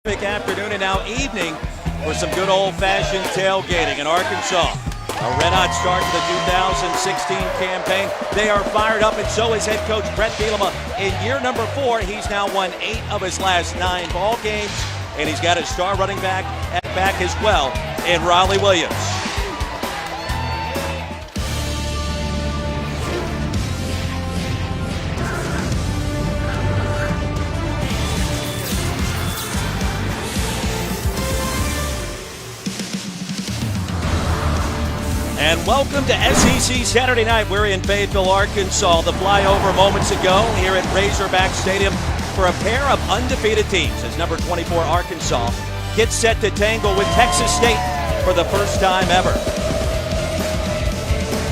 Afternoon and now evening for some good old-fashioned tailgating in Arkansas. A red-hot start to the 2016 campaign. They are fired up, and so is head coach Bret Bielema. In year number 4, he's now won 8 of his last 9 ball games, and he's got his star running back as well in Riley Williams. And welcome to SEC Saturday Night. We're in Fayetteville, Arkansas. The flyover moments ago here at Razorback Stadium for a pair of undefeated teams as number 24 Arkansas gets set to tangle with Texas State for the first time ever.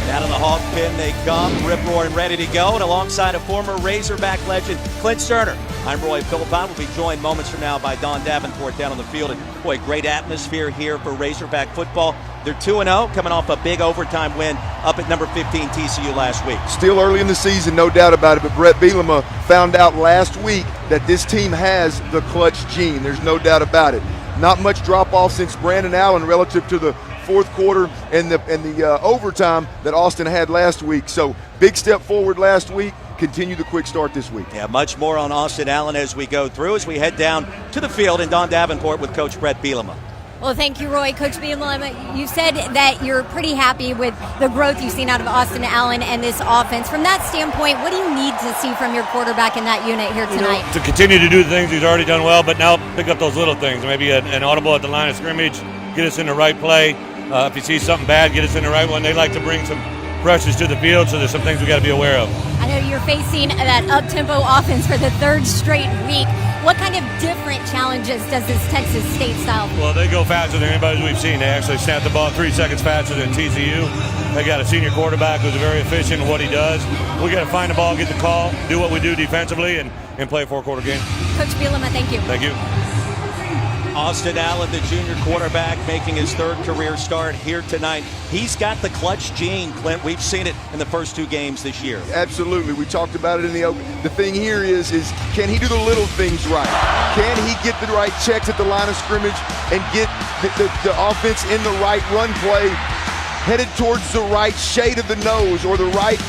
Down in the hog pen they come, rip-roaring, ready to go, and alongside a former Razorback legend, Clint Sterner. I'm Roy Philpott. We'll be joined moments from now by Don Davenport down on the field. And boy, great atmosphere here for Razorback football. They're 2-0, coming off a big overtime win up at number 15 TCU last week. Still early in the season, no doubt about it, but Bret Bielema found out last week that this team has the clutch gene. There's no doubt about it. Not much drop-off since Brandon Allen relative to the fourth quarter and the overtime that Austin had last week. So big step forward last week. Continue the quick start this week. Yeah, much more on Austin Allen as we go through, as we head down to the field in Don Davenport with Coach Bret Bielema. Well, thank you, Roy. Coach Bielema, you said that you're pretty happy with the growth you've seen out of Austin Allen and this offense. From that standpoint, what do you need to see from your quarterback in that unit here tonight? To continue to do the things he's already done well, but now pick up those little things. Maybe an audible at the line of scrimmage, get us in the right play. If he sees something bad, get us in the right one. They like to bring some pressures to the field, so there's some things we got to be aware of. I know you're facing that up-tempo offense for the third straight week. What kind of different challenges does this Texas State style? Well, they go faster than anybody we've seen. They actually snap the ball 3 seconds faster than TCU. They got a senior quarterback who's very efficient in what he does. We got to find the ball, get the call, do what we do defensively, and play a 4-quarter game. Coach Bielema, thank you. Thank you. Austin Allen, the junior quarterback, making his third career start here tonight. He's got the clutch gene, Clint. We've seen it in the first 2 games this year. Absolutely. We talked about it in the open. The thing here is can he do the little things right? Can he get the right checks at the line of scrimmage and get the offense in the right run play, headed towards the right shade of the nose or the right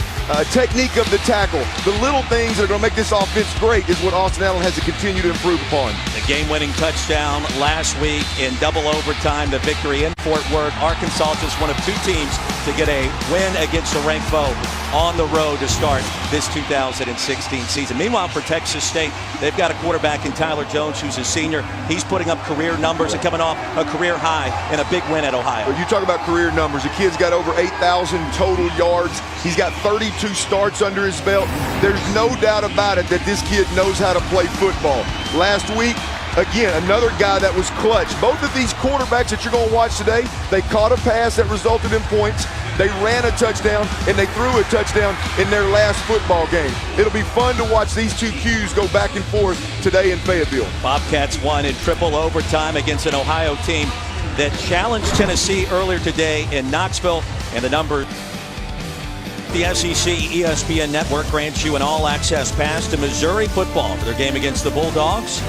technique of the tackle? The little things that are going to make this offense great is what Austin Allen has to continue to improve upon. The game-winning touchdown last week in double overtime, the victory in Fort Worth. Arkansas just one of 2 teams to get a win against a ranked foe on the road to start this 2016 season. Meanwhile, for Texas State, they've got a quarterback in Tyler Jones, who's a senior. He's putting up career numbers and coming off a career high in a big win at Ohio. Well, you talk about career numbers. The kid's got over 8,000 total yards. He's got 32 starts under his belt. There's no doubt about it that this kid knows how to play football. Last week, again, another guy that was clutch. Both of these quarterbacks that you're going to watch today, they caught a pass that resulted in points. They ran a touchdown, and they threw a touchdown in their last football game. It'll be fun to watch these 2 Qs go back and forth today in Fayetteville. Bobcats won in triple overtime against an Ohio team that challenged Tennessee earlier today in Knoxville, and the number. The SEC ESPN Network grants you an all-access pass to Missouri football for their game against the Bulldogs.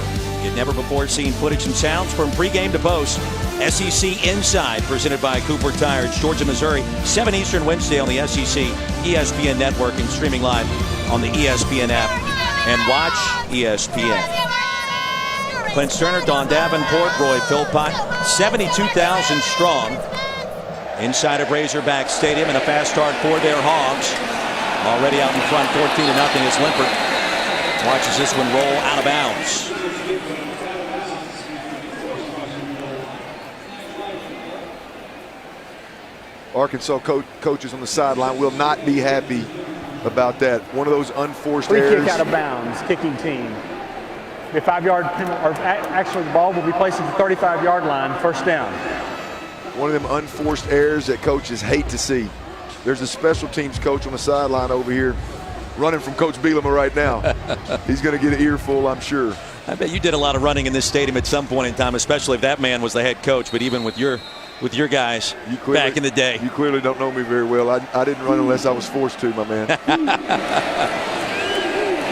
You've never before seen footage and sounds from pregame to post. SEC Inside, presented by Cooper Tires, Georgia, Missouri, 7 Eastern Wednesday on the SEC ESPN Network and streaming live on the ESPN app. And watch ESPN. Clint Sterner, Don Davenport, Roy Philpott, 72,000 strong inside of Razorback Stadium, and a fast start for their Hogs. Already out in front, 14-0 as Limpert watches this one roll out of bounds. Arkansas coaches on the sideline will not be happy about that. One of those unforced Free errors. kick out of bounds, kicking team. The 5-yard, or actually the ball will be placed at the 35-yard line, first down. One of them unforced errors that coaches hate to see. There's a special teams coach on the sideline over here running from Coach Bielema right now. He's going to get an earful, I'm sure. I bet you did a lot of running in this stadium at some point in time, especially if that man was the head coach, but even with your guys back in the day. You clearly don't know me very well. I didn't run unless I was forced to, my man.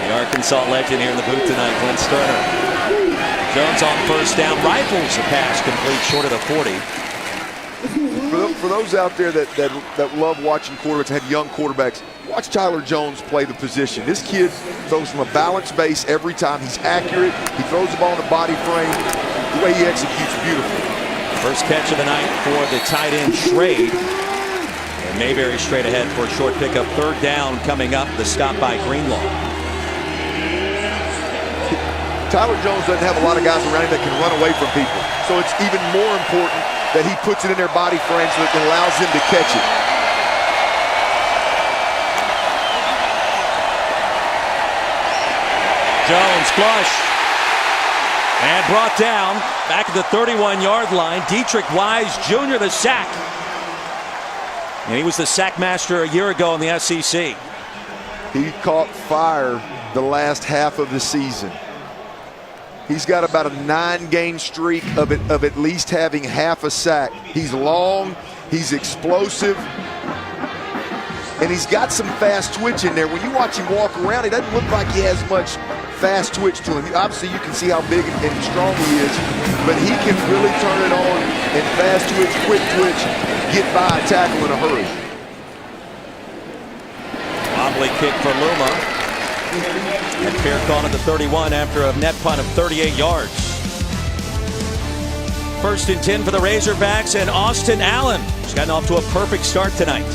The Arkansas legend here in the booth tonight, Clint Sterner. Jones on first down, rifles a pass complete short of the 40. For those out there that love watching quarterbacks, have young quarterbacks, watch Tyler Jones play the position. This kid throws from a balanced base every time. He's accurate. He throws the ball in the body frame. The way he executes, beautiful. First catch of the night for the tight end Schrade. And Mayberry straight ahead for a short pickup. Third down coming up. The stop by Greenlaw. Tyler Jones doesn't have a lot of guys around him that can run away from people. So it's even more important that he puts it in their body frame so that it allows him to catch it. Jones flush. And brought down back at the 31-yard line. Dietrich Wise Jr. the sack. And he was the sack master a year ago in the SEC. He caught fire the last half of the season. He's got about a 9-game streak of at least having half a sack. He's long, he's explosive, and he's got some fast twitch in there. When you watch him walk around, it doesn't look like he has much fast twitch to him. Obviously, you can see how big and strong he is, but he can really turn it on and fast twitch, quick twitch, get by a tackle in a hurry. Wobbly kick for Luma. And fair caught at the 31 after a net punt of 38 yards. First and 10 for the Razorbacks, and Austin Allen has gotten off to a perfect start tonight.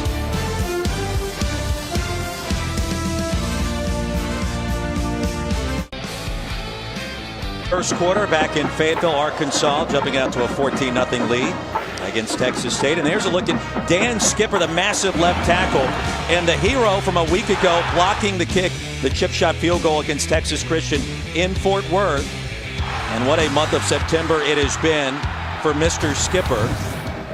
First quarter back in Fayetteville, Arkansas, jumping out to a 14-0 lead against Texas State. And there's a look at Dan Skipper, the massive left tackle, and the hero from a week ago blocking the kick, the chip shot field goal against Texas Christian in Fort Worth. And what a month of September it has been for Mr. Skipper.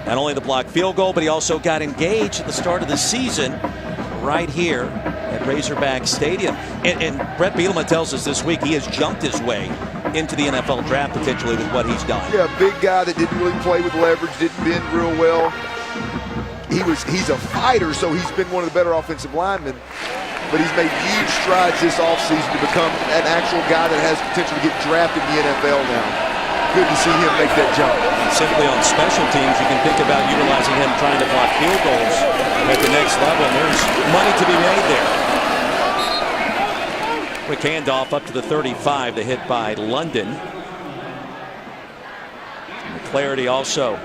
Not only the blocked field goal, but he also got engaged at the start of the season right here at Razorback Stadium. And Brett Bielema tells us this week he has jumped his way into the NFL draft potentially with what he's done. Yeah, big guy that didn't really play with leverage, didn't bend real well. He's a fighter, so he's been one of the better offensive linemen. But he's made huge strides this offseason to become an actual guy that has potential to get drafted in the NFL now. Good to see him make that jump. Simply on special teams, you can think about utilizing him trying to block field goals at the next level. And there's money to be made there. Quick handoff up to the 35. The hit by London. And clarity also.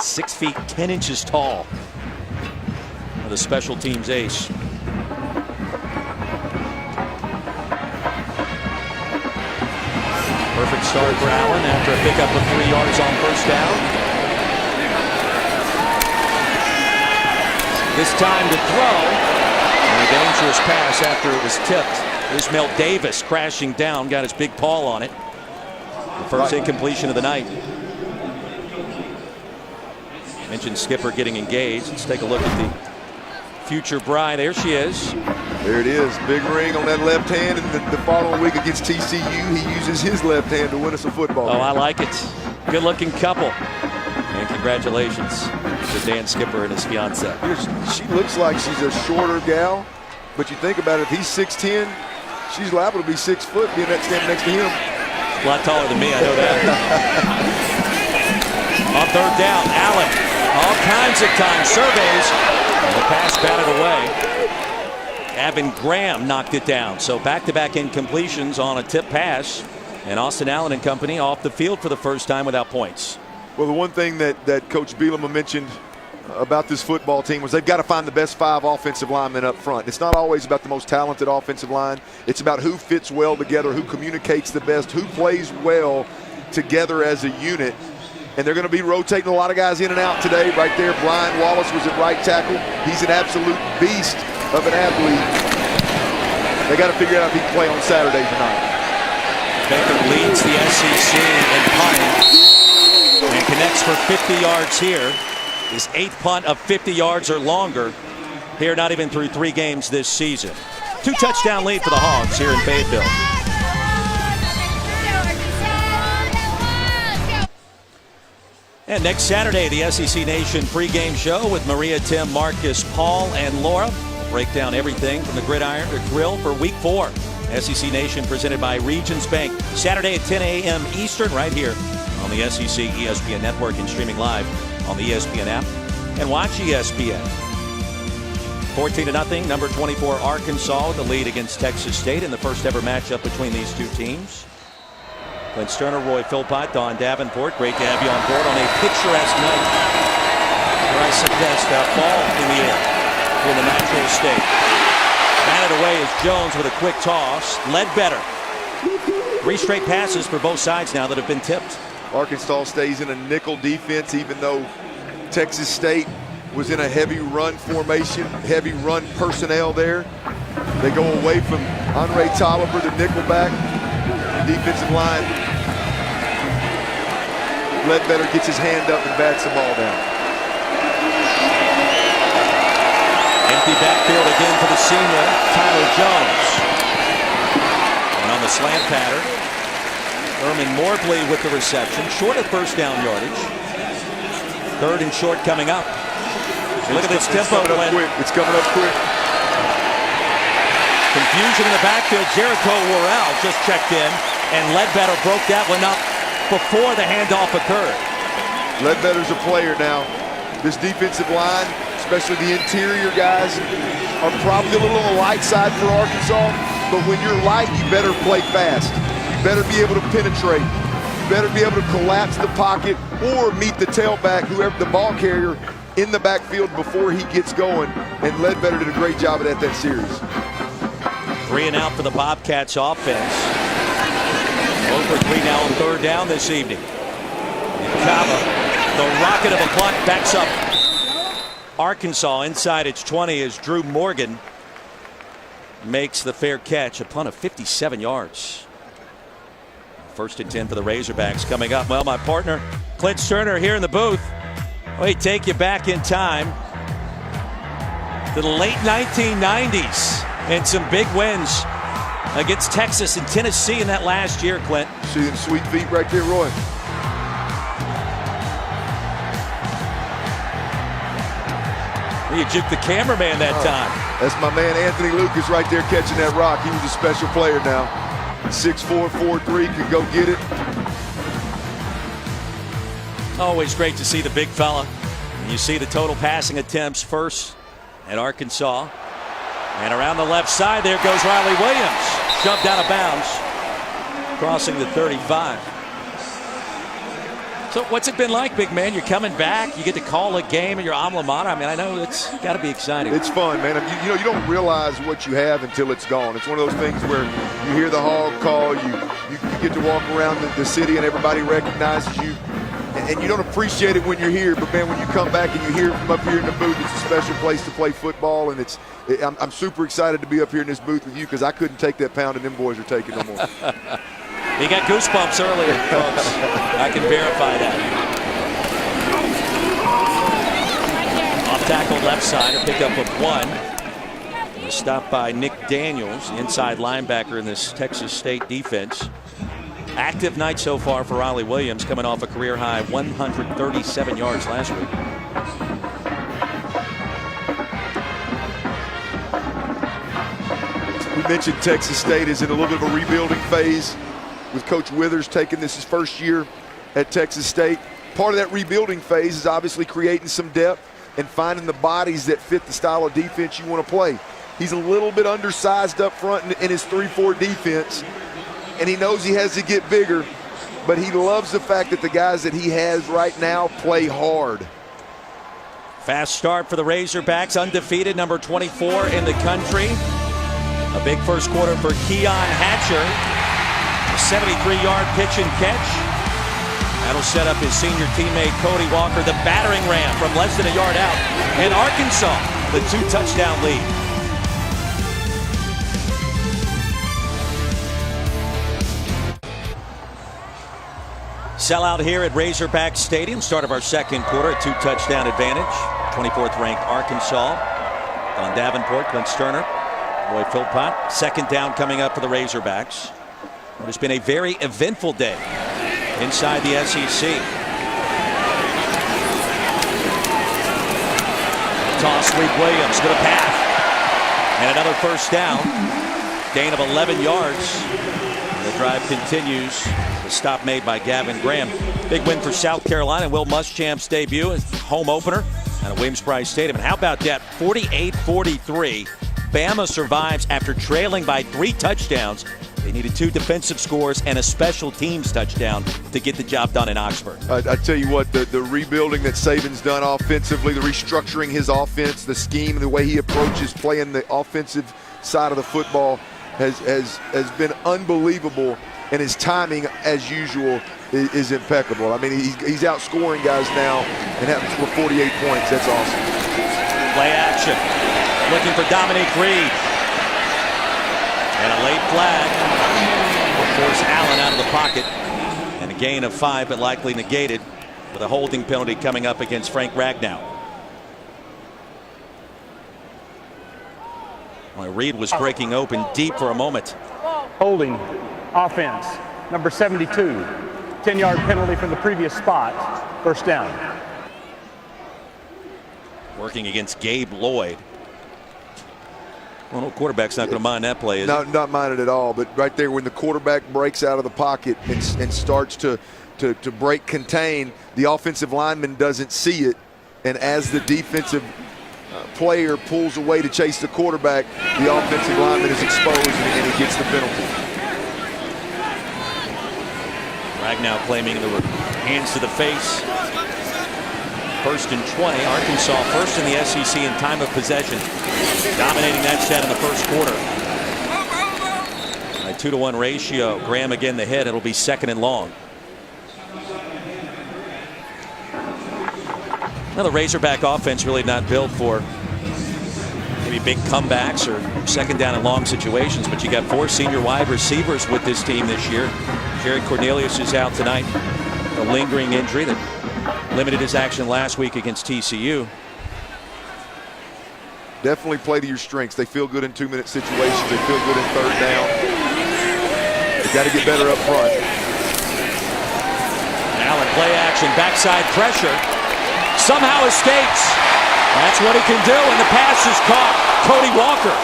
Six feet 10 inches tall. The special teams ace. Perfect start for Allen after a pickup of 3 yards on first down. This time to throw. And a dangerous pass after it was tipped. Ismail Davis crashing down, got his big paw on it. The first incompletion of the night. Mentioned Skipper getting engaged. Let's take a look at the future bride. There she is. There it is. Big ring on that left hand. And the following week against TCU, he uses his left hand to win us a football game. I like it. Good looking couple. And congratulations to Dan Skipper and his fiance. She looks like she's a shorter gal, but you think about it, if he's 6'10", she's liable to be 6 foot being standing next to him. A lot taller than me, I know that. On third down, Allen. All kinds of time, surveys, and the pass batted away. Evan Graham knocked it down. So back-to-back incompletions on a tip pass. And Austin Allen and company off the field for the first time without points. Well, the one thing that Coach Bielema mentioned about this football team was they've got to find the best 5 offensive linemen up front. It's not always about the most talented offensive line. It's about who fits well together, who communicates the best, who plays well together as a unit. And they're going to be rotating a lot of guys in and out today. Right there, Brian Wallace was at right tackle. He's an absolute beast of an athlete. They got to figure out if he can play on Saturday tonight. Baker leads the SEC in punting and connects for 50 yards here. His 8th punt of 50 yards or longer here, not even through 3 games this season. 2-touchdown lead for the Hogs here in Fayetteville. And next Saturday, the SEC Nation pregame show with Maria, Tim, Marcus, Paul, and Laura. break down everything from the gridiron to grill for Week 4. SEC Nation presented by Regions Bank. Saturday at 10 a.m. Eastern right here on the SEC ESPN Network and streaming live on the ESPN app. And watch ESPN. 14-0, number 24 Arkansas with the lead against Texas State in the first ever matchup between these two teams. Clint Sterner, Roy Philpott, Don Davenport. Great to have you on board on a picturesque night. Or I suggest a ball in the air here in the natural state. Batted away is Jones with a quick toss. Ledbetter. 3 straight passes for both sides now that have been tipped. Arkansas stays in a nickel defense, even though Texas State was in a heavy run formation, heavy run personnel there. They go away from Andre Tolliver, the nickelback. Defensive line. Ledbetter gets his hand up and bats the ball down. Empty backfield again for the senior, Tyler Jones. And on the slant pattern, Herman Mobley with the reception. Short of first down yardage. 3rd and short coming up. Look at this tempo. It's coming up quick. Confusion in the backfield. Jericho Worrell just checked in, and Ledbetter broke that one up before the handoff occurred. Ledbetter's a player now. This defensive line, especially the interior guys, are probably a little on the light side for Arkansas, but when you're light, you better play fast. You better be able to penetrate. You better be able to collapse the pocket or meet the tailback, whoever the ball carrier, in the backfield before he gets going, and Ledbetter did a great job of that series. 3 and out for the Bobcats offense. 0 for 3 now on 3rd down this evening. And Kava, the rocket of a punt, backs up Arkansas inside its 20 as Drew Morgan makes the fair catch. A punt of 57 yards. 1st and 10 for the Razorbacks coming up. Well, my partner Clint Sterner here in the booth. We take you back in time to the late 1990s and some big wins against Texas and Tennessee in that last year, Clint. See them sweet feet right there, Roy. You juked the cameraman that time. That's my man Anthony Lucas right there catching that rock. He was a special player now. 6'4", 4'3", could go get it. Always great to see the big fella. You see the total passing attempts first at Arkansas. And around the left side there goes Riley Williams. Shoved out of bounds. Crossing the 35. So what's it been like, big man? You're coming back. You get to call a game at your alma mater. I mean, I know it's got to be exciting. It's fun, man. You know, you don't realize what you have until it's gone. It's one of those things where you hear the hog call. You get to walk around the city and everybody recognizes you. And you don't appreciate it when you're here, but man, when you come back and you hear it from up here in the booth, it's a special place to play football, and I'm super excited to be up here in this booth with you because I couldn't take that pounding them boys are taking no more. He got goosebumps earlier, folks. I can verify that. Off tackle left side, a pickup of 1. Stopped by Nick Daniels, inside linebacker in this Texas State defense. Active night so far for Riley Williams, coming off a career-high 137 yards last week. We mentioned Texas State is in a little bit of a rebuilding phase with Coach Withers taking this his first year at Texas State. Part of that rebuilding phase is obviously creating some depth and finding the bodies that fit the style of defense you want to play. He's a little bit undersized up front in his 3-4 defense, and he knows he has to get bigger, but he loves the fact that the guys that he has right now play hard. Fast start for the Razorbacks, undefeated, number 24 in the country. A big first quarter for Keon Hatcher. A 73-yard pitch and catch. That'll set up his senior teammate Cody Walker, the battering ram from less than a yard out. And Arkansas, the 2-touchdown lead. Sellout here at Razorback Stadium. Start of our second quarter, a 2-touchdown advantage. 24th ranked Arkansas. Don Davenport, Clint Sterner, Roy Philpott. Second down coming up for the Razorbacks. It has been a very eventful day inside the SEC. Toss sweep Williams to the path. And another first down. Gain of 11 yards. The drive continues. The stop made by Gavin Graham. Big win for South Carolina. Will Muschamp's debut as home opener at Williams-Brice Stadium. And how about that? 48-43. Bama survives after trailing by 3 touchdowns. They needed 2 defensive scores and a special teams touchdown to get the job done in Oxford. I tell you what, the rebuilding that Saban's done offensively, the restructuring his offense, the scheme, the way he approaches playing the offensive side of the football has been unbelievable, and his timing, as usual, is impeccable. I mean, he's outscoring guys now and having to score 48 points. That's awesome. Play action. Looking for Dominique Reed. And a late flag will force Allen out of the pocket. And a gain of 5, but likely negated with a holding penalty coming up against Frank Ragnow. Well, Reed was breaking open deep for a moment. Holding offense, number 72. 10-yard penalty from the previous spot. First down. Working against Gabe Lloyd. Well, no quarterback's not going to mind that play, is he? Not mind it at all. But right there, when the quarterback breaks out of the pocket and starts to break contain, the offensive lineman doesn't see it. And as the defensive player pulls away to chase the quarterback, the offensive lineman is exposed and he gets the penalty. Ragnow claiming the hands to the face. 1st and 20. Arkansas first in the SEC in time of possession, dominating that set in the first quarter. A 2-to-1 ratio. Graham again the hit. It'll be 2nd and long. Now the Razorback offense really not built for maybe big comebacks or 2nd down and long situations, but you got 4 senior wide receivers with this team this year. Jared Cornelius is out tonight, a lingering injury that limited his action last week against TCU. Definitely play to your strengths. They feel good in 2-minute situations. They feel good in 3rd down. They got to get better up front. Allen play action, backside pressure. Somehow escapes. That's what he can do, and the pass is caught. Cody Walker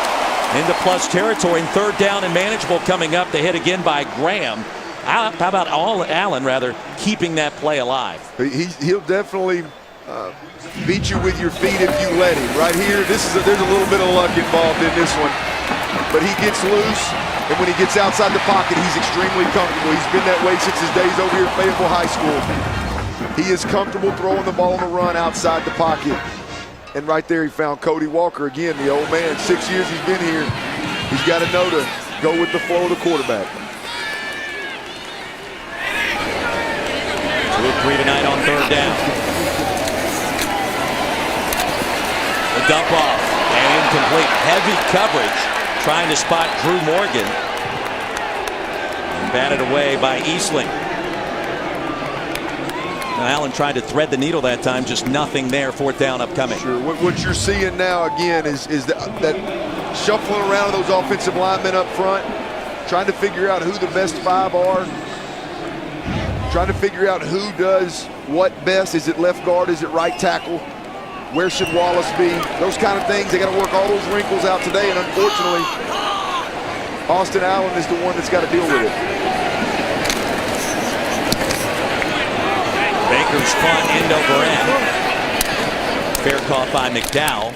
into plus territory, and 3rd down and manageable coming up. The hit again by Graham. How about Allen, rather, keeping that play alive? He'll definitely beat you with your feet if you let him. Right here, there's a little bit of luck involved in this one. But he gets loose, and when he gets outside the pocket, he's extremely comfortable. He's been that way since his days over here at Fayetteville High School. He is comfortable throwing the ball on the run outside the pocket. And right there, he found Cody Walker again, the old man. 6 years he's been here. He's got to know to go with the flow of the quarterback. 2-3 tonight on 3rd down. The dump off and incomplete. Heavy coverage trying to spot Drew Morgan. And batted away by Eastling. Now Allen tried to thread the needle that time, just nothing there. 4th down upcoming. Sure. What you're seeing now again is that shuffling around those offensive linemen up front, trying to figure out who the best 5 are. Trying to figure out who does what best. Is it left guard? Is it right tackle? Where should Wallace be? Those kind of things. They got to work all those wrinkles out today, and unfortunately, Austin Allen is the one that's got to deal with it. Baker's punt end over end. Fair caught by McDowell.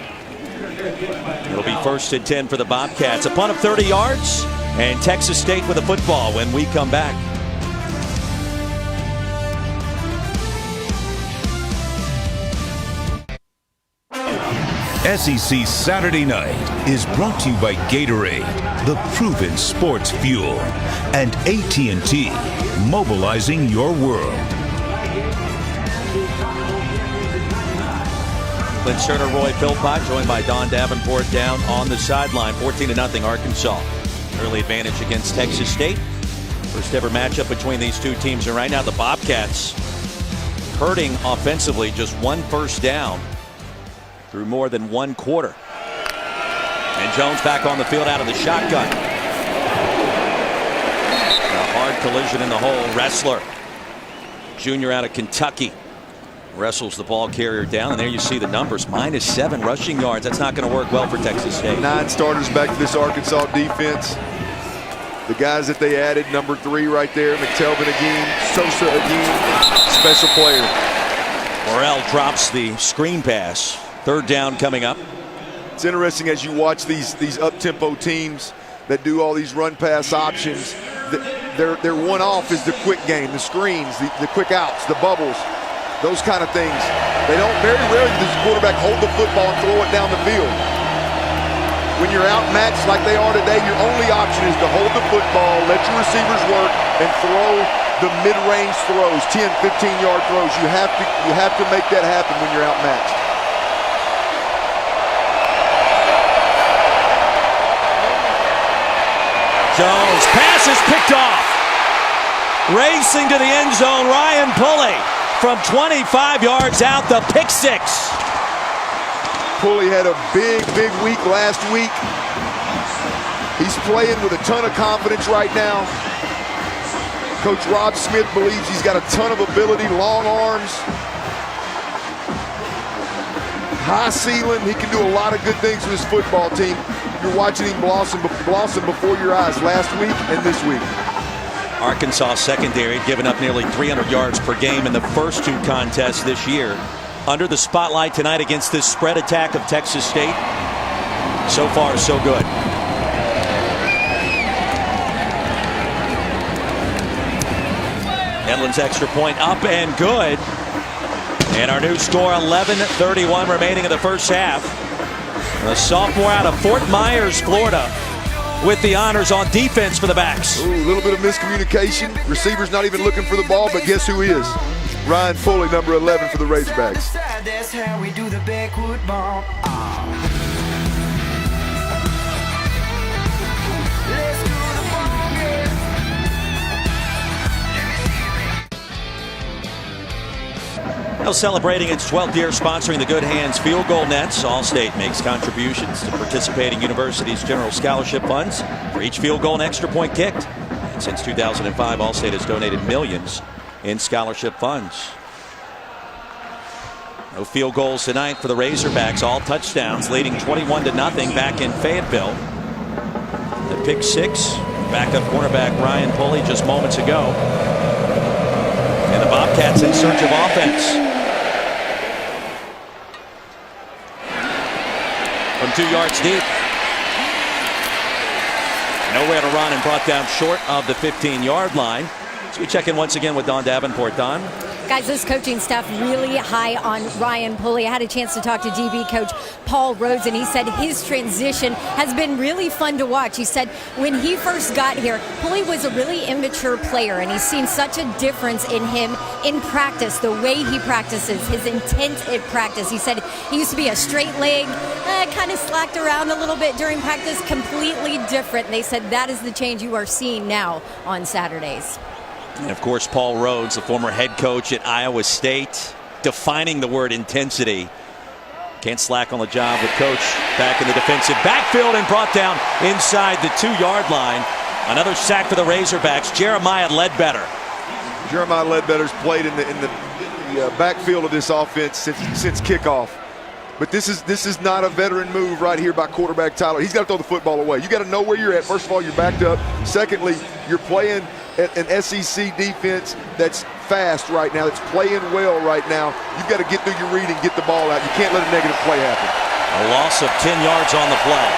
It'll be 1st and 10 for the Bobcats. A punt of 30 yards, and Texas State with a football when we come back. SEC Saturday Night is brought to you by Gatorade, the proven sports fuel, and AT&T, mobilizing your world. Clint Cerner, Roy Philpott, joined by Don Davenport down on the sideline. 14-0 Arkansas. Early advantage against Texas State. First ever matchup between these two teams. And right now the Bobcats hurting offensively, just 1 first down through more than 1 quarter. And Jones back on the field out of the shotgun. A hard collision in the hole. Wrestler, junior out of Kentucky. Wrestles the ball carrier down, and there you see the numbers. -7 rushing yards. That's not going to work well for Texas State. 9 starters back to this Arkansas defense. The guys that they added, number 3 right there, McTelvin again, Sosa again, special player. Morrell drops the screen pass. 3rd down coming up. It's interesting as you watch these up-tempo teams that do all these run-pass options. Their one-off is the quick game, the screens, the quick outs, the bubbles. Those kind of things. They don't, very rarely does the quarterback hold the football and throw it down the field. When you're outmatched like they are today, your only option is to hold the football, let your receivers work, and throw the mid-range throws, 10, 15-yard throws. You have to make that happen when you're outmatched. Jones, pass is picked off. Racing to the end zone, Ryan Pulley. From 25 yards out, the pick 6. Pulley had a big week last week. He's playing with a ton of confidence right now. Coach Rob Smith believes he's got a ton of ability, long arms, high ceiling. He can do a lot of good things with his football team. You're watching him blossom before your eyes last week and this week. Arkansas secondary had given up nearly 300 yards per game in the first 2 contests this year. Under the spotlight tonight against this spread attack of Texas State. So far, so good. Edlin's extra point up and good. And our new score, 11:31 remaining in the first half. The sophomore out of Fort Myers, Florida, with the honors on defense for the backs. Ooh, a little bit of miscommunication. Receiver's not even looking for the ball, but guess who is? Ryan Pulley, number 11 for the Razorbacks. That's how we do the backward bump. Let's do the boogie. Now celebrating its 12th year sponsoring the Good Hands Field Goal Nets, Allstate makes contributions to participating universities' general scholarship funds for each field goal and extra point kicked. And since 2005, Allstate has donated millions in scholarship funds. No field goals tonight for the Razorbacks, all touchdowns, leading 21-0 back in Fayetteville. The pick 6, backup cornerback Ryan Pulley just moments ago. And the Bobcats in search of offense. From 2 yards deep. Nowhere to run and brought down short of the 15-yard line. So we check in once again with Don Davenport. Don? Guys, this coaching staff really high on Ryan Pulley. I had a chance to talk to DB coach Paul Rhodes, and he said his transition has been really fun to watch. He said when he first got here, Pulley was a really immature player, and he's seen such a difference in him in practice, the way he practices, his intent at practice. He said he used to be a straight leg, kind of slacked around a little bit during practice, completely different. And they said that is the change you are seeing now on Saturdays. And of course, Paul Rhodes, the former head coach at Iowa State, defining the word intensity. Can't slack on the job with coach back in the defensive backfield and brought down inside the 2-yard line. Another sack for the Razorbacks. Jeremiah Ledbetter. Jeremiah Ledbetter's played in the backfield of this offense since kickoff. But this is not a veteran move right here by quarterback Tyler. He's got to throw the football away. You got to know where you're at. First of all, you're backed up. Secondly, you're playing an SEC defense that's fast right now, that's playing well right now. You've got to get through your read and get the ball out. You can't let a negative play happen. A loss of 10 yards on the play.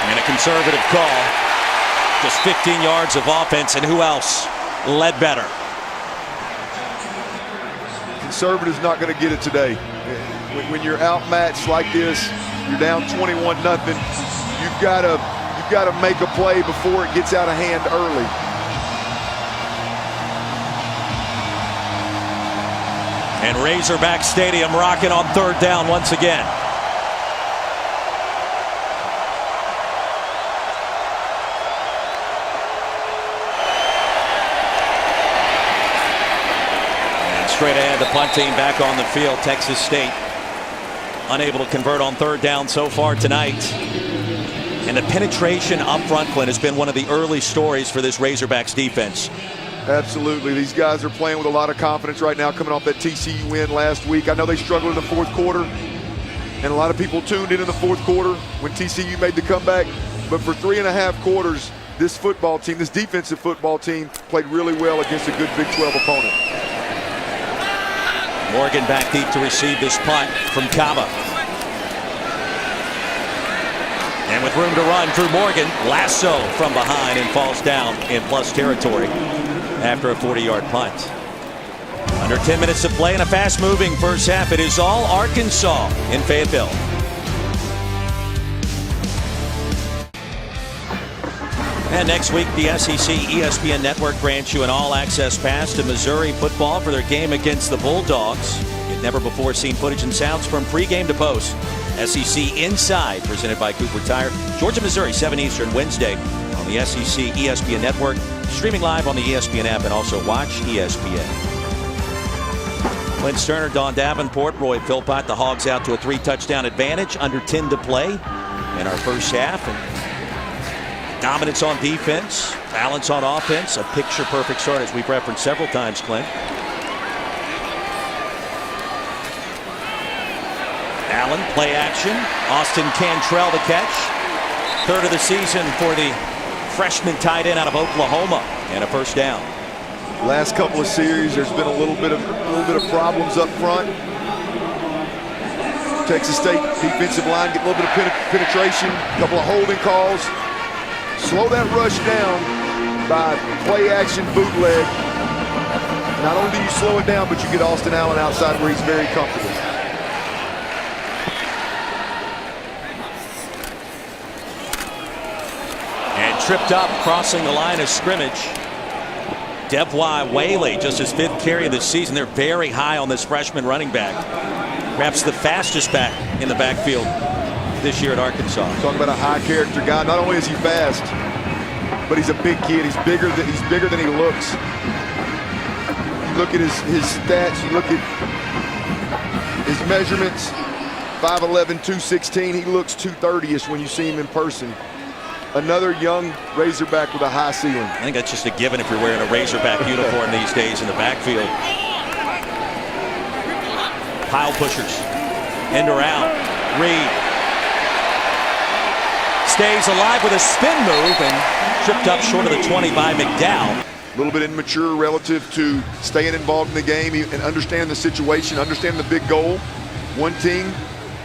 And a conservative call. Just 15 yards of offense, and who else? Ledbetter. Conservative's not going to get it today. When you're outmatched like this, you're down 21-0. You've got to make a play before it gets out of hand early. And Razorback Stadium rocking on 3rd down once again. And straight ahead, the punt team back on the field. Texas State unable to convert on 3rd down so far tonight. And the penetration up front, Clint, has been one of the early stories for this Razorbacks defense. Absolutely. These guys are playing with a lot of confidence right now, coming off that TCU win last week. I know they struggled in the fourth quarter, and a lot of people tuned in the fourth quarter when TCU made the comeback. But for 3.5 quarters, this football team, this defensive football team, played really well against a good Big 12 opponent. Morgan back deep to receive this punt from Kaba. And with room to run, Drew Morgan lasso from behind and falls down in plus territory after a 40-yard punt. Under 10 minutes to play in a fast-moving first half. It is all Arkansas in Fayetteville. And next week, the SEC ESPN Network grants you an all-access pass to Missouri football for their game against the Bulldogs. Get never-before-seen footage and sounds from pregame to post. SEC Inside, presented by Cooper Tire. Georgia, Missouri, 7 Eastern, Wednesday on the SEC ESPN Network. Streaming live on the ESPN app and also watch ESPN. Clint Sterner, Don Davenport, Roy Philpott. The Hogs out to a 3-touchdown advantage. Under 10 to play in our first half. And dominance on defense, balance on offense. A picture-perfect start, as we've referenced several times, Clint. Allen, play action. Austin Cantrell the catch. Third of the season for the freshman tight end out of Oklahoma, and a first down. Last couple of series, there's been a little bit of problems up front. Texas State defensive line get a little bit of penetration, a couple of holding calls. Slow that rush down by play action bootleg. Not only do you slow it down, but you get Austin Allen outside where he's very comfortable. Tripped up, crossing the line of scrimmage. Devwai Whaley, just his 5th carry of the season. They're very high on this freshman running back. Perhaps the fastest back in the backfield this year at Arkansas. Talking about a high character guy. Not only is he fast, but he's a big kid. He's bigger than he looks. You look at his stats, you look at his measurements. 5'11", 216. He looks 230-ish when you see him in person. Another young Razorback with a high ceiling. I think that's just a given if you're wearing a Razorback uniform these days in the backfield. Pile pushers. End around. Reed stays alive with a spin move and tripped up short of the 20 by McDowell. A little bit immature relative to staying involved in the game and understanding the situation, understanding the big goal. One team,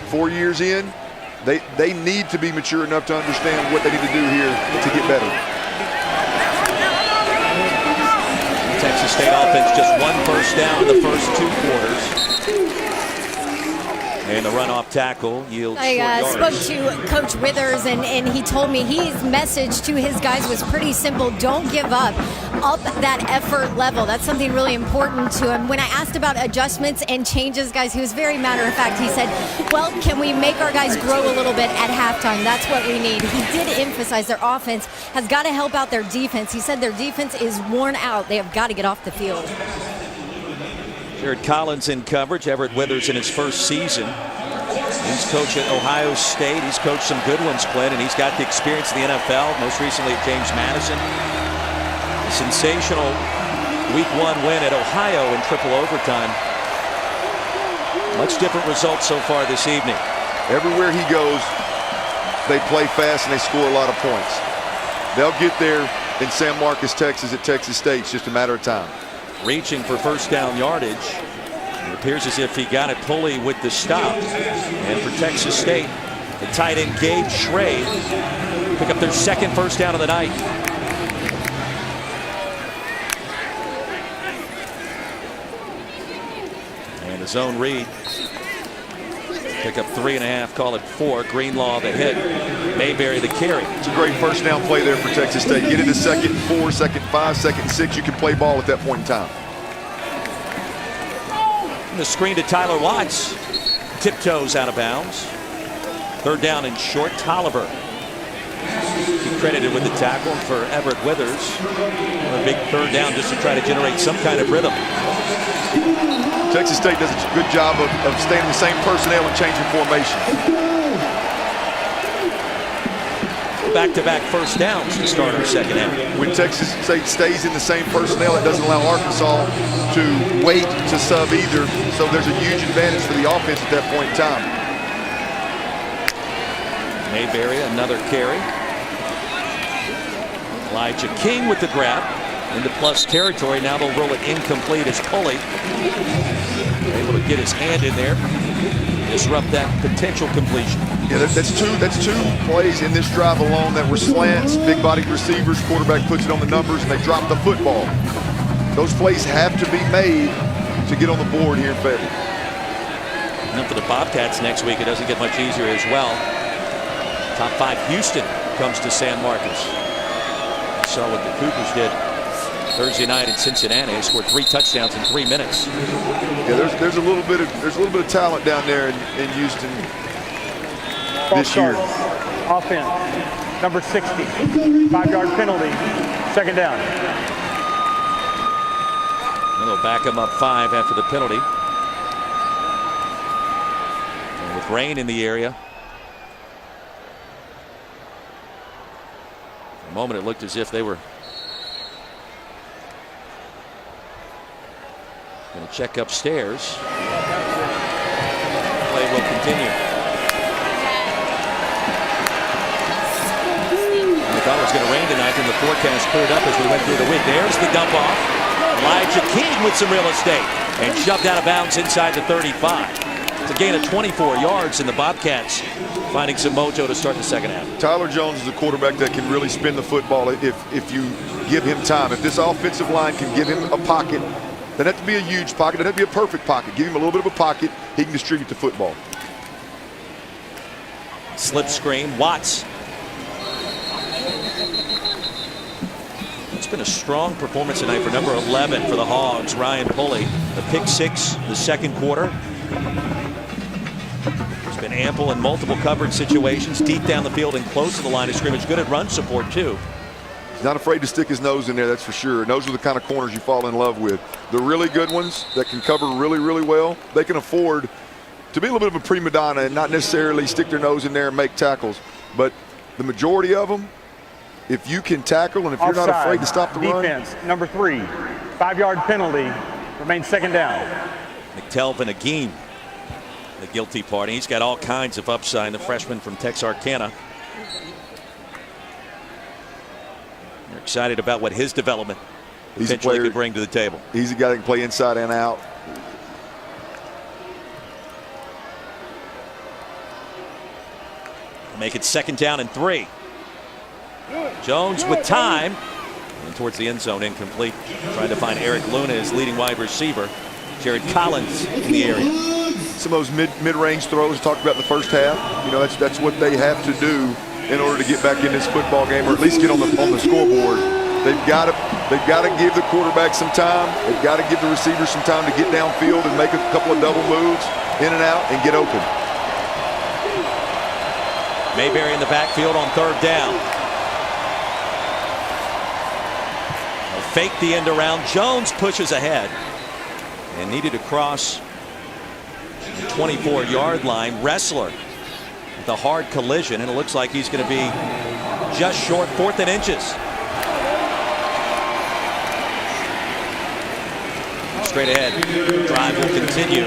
4 years in. They need to be mature enough to understand what they need to do here to get better. Texas State offense just 1 first down in the first 2 quarters. And the run-off tackle yields short I spoke yards. to Coach Withers, and he told me his message to his guys was pretty simple. Don't give up that effort level. That's something really important to him. When I asked about adjustments and changes, guys, he was very matter-of-fact. He said, well, can we make our guys grow a little bit at halftime? That's what we need. He did emphasize their offense has got to help out their defense. He said their defense is worn out. They have got to get off the field. Jared Collins in coverage. Everett Withers in his first season. He's coached at Ohio State. He's coached some good ones, Clint, and he's got the experience in the NFL, most recently at James Madison. A sensational Week 1 win at Ohio in triple overtime. Much different results so far this evening. Everywhere he goes, they play fast and they score a lot of points. They'll get there in San Marcos, Texas at Texas State. It's just a matter of time. Reaching for first down yardage. It appears as if he got it Pulley with the stop. And for Texas State, the tight end Gabe Schrade pick up their 2nd first down of the night. And a zone read. Pick up 3.5, call it 4. Greenlaw the hit. Mayberry the carry. It's a great first down play there for Texas State. Get into 2nd and 4, 2nd and 5, 2nd and 6. You can play ball at that point in time. And the screen to Tyler Watts. Tiptoes out of bounds. 3rd down and short. Tolliver. He credited with the tackle for Everett Withers. A big 3rd down just to try to generate some kind of rhythm. Texas State does a good job of staying in the same personnel and changing formation. back-to-back first downs to start our second half. When Texas State stays in the same personnel, it doesn't allow Arkansas to wait to sub either. So there's a huge advantage for the offense at that point in time. Mayberry, another carry. Elijah King with the grab into plus territory. Now they'll roll it incomplete as Pulley able to get his hand in there, disrupt that potential completion. Yeah, that's two plays in this drive alone that were slants, big-bodied receivers. Quarterback puts it on the numbers, and they drop the football. Those plays have to be made to get on the board here in Fayetteville. And then for the Bobcats next week, it doesn't get much easier as well. Top 5 Houston comes to San Marcos. You saw what the Cougars did Thursday night in Cincinnati. They scored 3 touchdowns in 3 minutes. Yeah, there's a little bit of talent down there in Houston this year. Offense, number 60, 5-yard penalty, second down. And they'll back them up 5 after the penalty. And with rain in the area, for a moment it looked as if they were going to check upstairs. Play will continue. I thought it was going to rain tonight, and the forecast cleared up as we went through the week. There's the dump off. Elijah King with some real estate and shoved out of bounds inside the 35. It's a gain of 24 yards, and the Bobcats finding some mojo to start the second half. Tyler Jones is a quarterback that can really spin the football if you give him time. If this offensive line can give him a pocket, doesn't have to be a huge pocket, doesn't have to be a perfect pocket. Give him a little bit of a pocket, he can distribute the football. Slip screen, Watts. It's been a strong performance tonight for number 11 for the Hogs, Ryan Pulley. The pick 6 the second quarter. He's been ample in multiple coverage situations, deep down the field and close to the line of scrimmage. Good at run support too. He's not afraid to stick his nose in there, that's for sure. And those are the kind of corners you fall in love with. The really good ones that can cover really, really well, they can afford to be a little bit of a prima donna and not necessarily stick their nose in there and make tackles. But the majority of them, if you can tackle and if you're not afraid to stop the run. Defense, number 3, 5-yard penalty, remains second down. McTelvin Agim, the guilty party. He's got all kinds of upside, the freshman from Texarkana. You're excited about what his development potentially could bring to the table. He's a guy that can play inside and out. Make it second down and 3. Jones with time. And towards the end zone, incomplete. Trying to find Eric Luna as leading wide receiver. Jared Collins in the area. Some of those mid-range throws talked about in the first half. You know, that's what they have to do in order to get back in this football game, or at least get on the scoreboard. They've got to give the quarterback some time. They've got to give the receiver some time to get downfield and make a couple of double moves in and out and get open. Mayberry in the backfield on third down. They'll fake the end around. Jones pushes ahead and needed to cross the 24-yard line. Wrestler with a hard collision, and it looks like he's going to be just short, 4th and inches. Straight ahead. Drive will continue.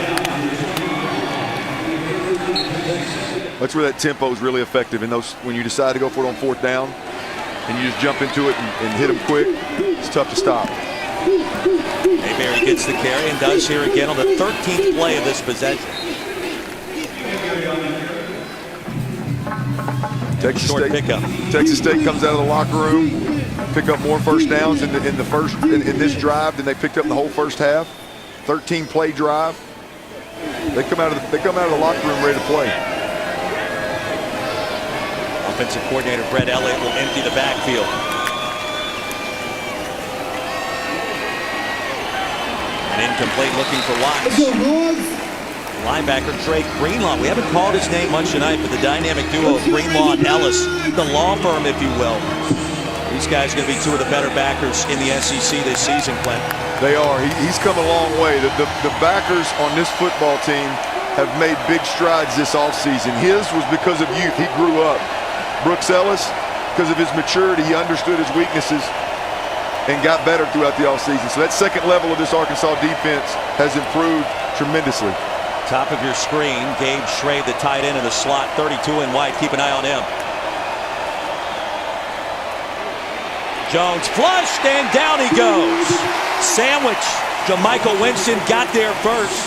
That's where that tempo is really effective in those, when you decide to go for it on 4th down and you just jump into it and hit them quick. It's tough to stop. Mayberry gets the carry and does here again on the 13th play of this possession. Texas State comes out of the locker room, pick up more first downs in this drive than they picked up in the whole first half. 13-play drive. They come out of the locker room ready to play. Offensive coordinator Brett Elliott will empty the backfield. An incomplete, looking for Watts. Linebacker Drake Greenlaw. We haven't called his name much tonight, but the dynamic duo of Greenlaw and Ellis, the law firm, if you will. These guys are going to be 2 of the better backers in the SEC this season, Clint. They are. He's come a long way. The backers on this football team have made big strides this offseason. His was because of youth. He grew up. Brooks Ellis, because of his maturity. He understood his weaknesses and got better throughout the offseason. So that second level of this Arkansas defense has improved tremendously. Top of your screen, Gabe Schrade, the tight end in the slot, 32 in white. Keep an eye on him. Jones flushed, and down he goes. Sandwich. Jamichael Winston got there first.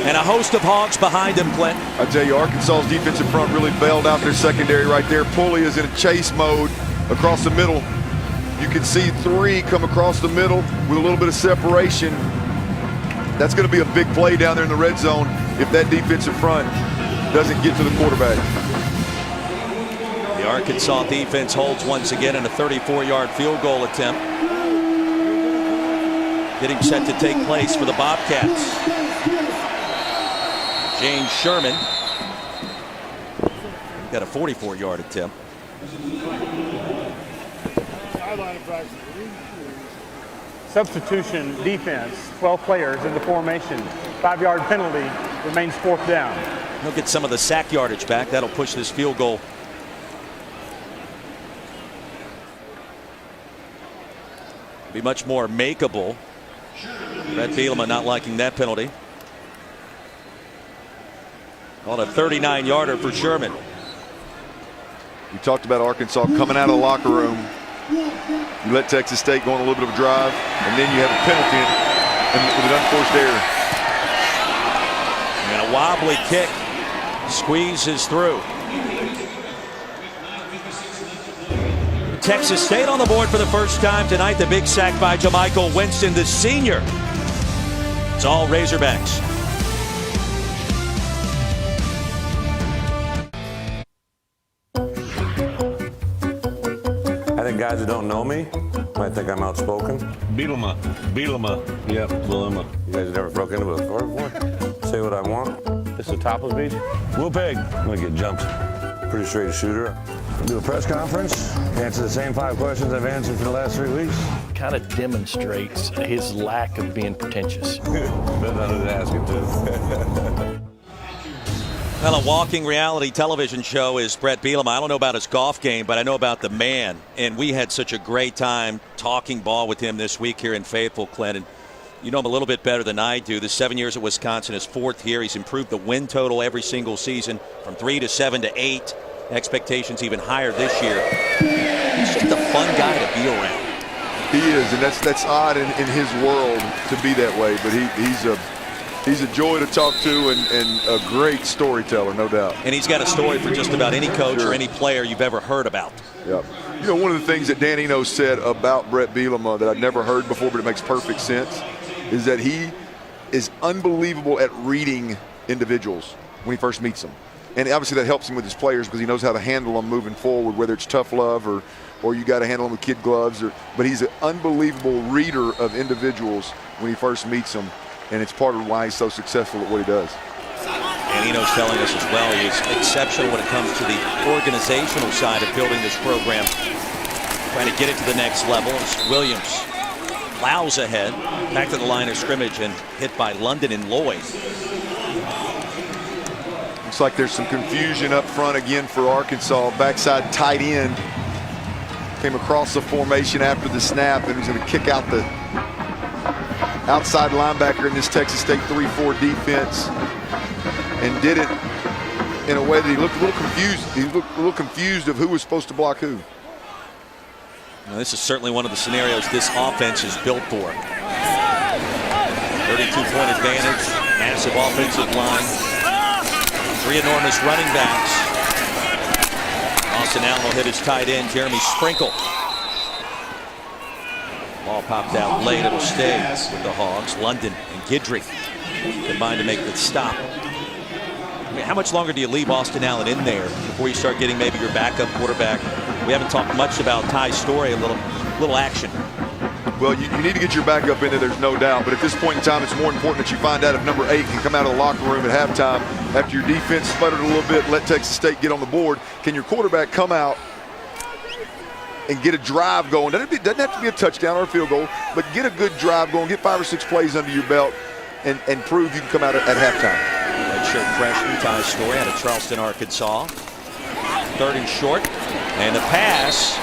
And a host of Hogs behind him, Clint. I tell you, Arkansas's defensive front really bailed out their secondary right there. Pulley is in a chase mode across the middle. You can see three come across the middle with a little bit of separation. That's going to be a big play down there in the red zone if that defensive front doesn't get to the quarterback. The Arkansas defense holds once again in a 34-yard field goal attempt. Getting set to take place for the Bobcats. James Sherman got a 44-yard attempt. Substitution defense, 12 players in the formation. 5-yard penalty, remains 4th down. He'll get some of the sack yardage back. That'll push this field goal. Be much more makeable. Brett Bielema not liking that penalty. On a 39-yarder for Sherman. We talked about Arkansas coming out of the locker room. You let Texas State go on a little bit of a drive, and then you have a penalty with an unforced error. And a wobbly kick squeezes through. Texas State on the board for the first time tonight. The big sack by Jamichael Winston, the senior. It's all Razorbacks. I think guys that don't know me might think I'm outspoken. Bielema. Yep, Bielema. You guys have never broke into a store before? Say what I want. This is a topless beach? Whoop pig. I'm gonna get jumped. Pretty straight shooter. Do a press conference, answer the same 5 questions I've answered for the last 3 weeks. Kind of demonstrates his lack of being pretentious. Depends on who's asking too. Well, a walking reality television show is Brett Bielema. I don't know about his golf game, but I know about the man. And we had such a great time talking ball with him this week here in Fayetteville, Clint. And you know him a little bit better than I do. The 7 years at Wisconsin, his 4th here. He's improved the win total every single season from 3 to 7 to 8. Expectations even higher this year. He's just a fun guy to be around. He is, and that's odd in his world to be that way. But he's a joy to talk to and a great storyteller, no doubt. And he's got a story for just about any coach or any player you've ever heard about. Yep. You know, one of the things that Dan Eno said about Brett Bielema that I'd never heard before, but it makes perfect sense, is that he is unbelievable at reading individuals when he first meets them. And obviously that helps him with his players because he knows how to handle them moving forward, whether it's tough love or you got to handle them with kid gloves. But he's an unbelievable reader of individuals when he first meets them, and it's part of why he's so successful at what he does. And Eno's telling us as well, he is exceptional when it comes to the organizational side of building this program, trying to get it to the next level. As Williams plows ahead, back to the line of scrimmage and hit by London and Lloyd. Looks like there's some confusion up front again for Arkansas. Backside tight end came across the formation after the snap and he's going to kick out the outside linebacker in this Texas State 3-4 defense, and did it in a way that he looked a little confused. He looked a little confused of who was supposed to block who. Now, this is certainly one of the scenarios this offense is built for. 32-point advantage, massive offensive line. 3 enormous running backs. Austin Allen will hit his tight end, Jeremy Sprinkle. Ball popped out late. It'll stay with the Hogs. London and Guidry combined to make the stop. I mean, how much longer do you leave Austin Allen in there before you start getting maybe your backup quarterback? We haven't talked much about Ty's story. A little action. Well, you need to get your backup in there, there's no doubt. But at this point in time, it's more important that you find out if number 8 can come out of the locker room at halftime after your defense sputtered a little bit, let Texas State get on the board. Can your quarterback come out and get a drive going? Doesn't have to be a touchdown or a field goal, but get a good drive going, get 5 or 6 plays under your belt, and prove you can come out at halftime. Redshirt freshman Ty's story out of Charleston, Arkansas. 3rd and short. And the pass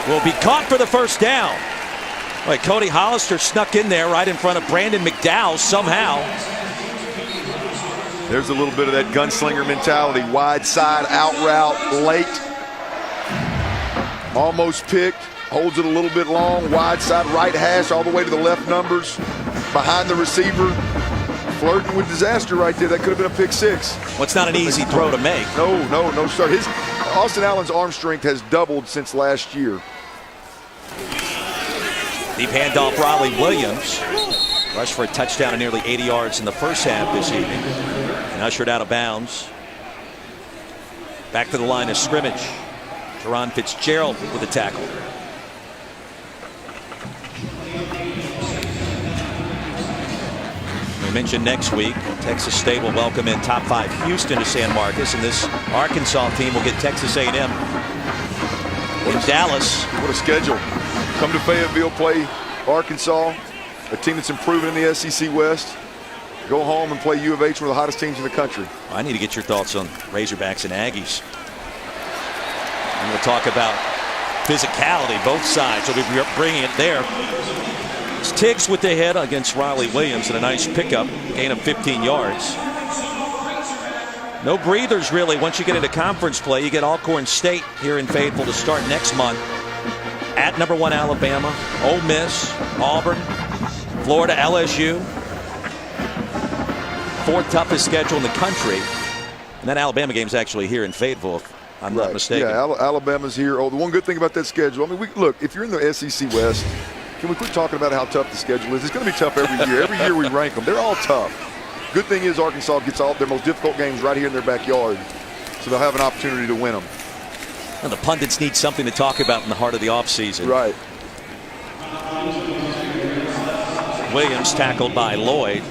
will be caught for the first down. Like Cody Hollister snuck in there right in front of Brandon McDowell somehow. There's a little bit of that gunslinger mentality. Wide side, out route, late. Almost picked. Holds it a little bit long. Wide side, right hash, all the way to the left numbers. Behind the receiver. Flirting with disaster right there. That could have been a pick six. Well, it's not an easy throw to make. No, sir. Austin Allen's arm strength has doubled since last year. Deep handoff, Riley Williams. Rushed for a touchdown of nearly 80 yards in the first half this evening. And ushered out of bounds. Back to the line of scrimmage. Teron Fitzgerald with a tackle. We mentioned next week, Texas State will welcome in top 5 Houston to San Marcos, and this Arkansas team will get Texas A&M in Dallas. What a schedule. Come to Fayetteville, play Arkansas, a team that's improving in the SEC West. Go home and play U of H, one of the hottest teams in the country. I need to get your thoughts on Razorbacks and Aggies. And we'll talk about physicality, both sides. We'll be bringing it there. It's Tiggs with the hit against Riley Williams and a nice pickup, gain of 15 yards. No breathers really once you get into conference play. You get Alcorn State here in Fayetteville to start next month. At #1 Alabama, Ole Miss, Auburn, Florida, LSU. 4th toughest schedule in the country. And that Alabama game is actually here in Fayetteville, if I'm not mistaken. Yeah, Alabama's here. Oh, the one good thing about that schedule, I mean, look, if you're in the SEC West, can we quit talking about how tough the schedule is? It's going to be tough every year. Every year we rank them. They're all tough. Good thing is Arkansas gets all their most difficult games right here in their backyard, so they'll have an opportunity to win them. And the pundits need something to talk about in the heart of the offseason. Right. Williams tackled by Lloyd.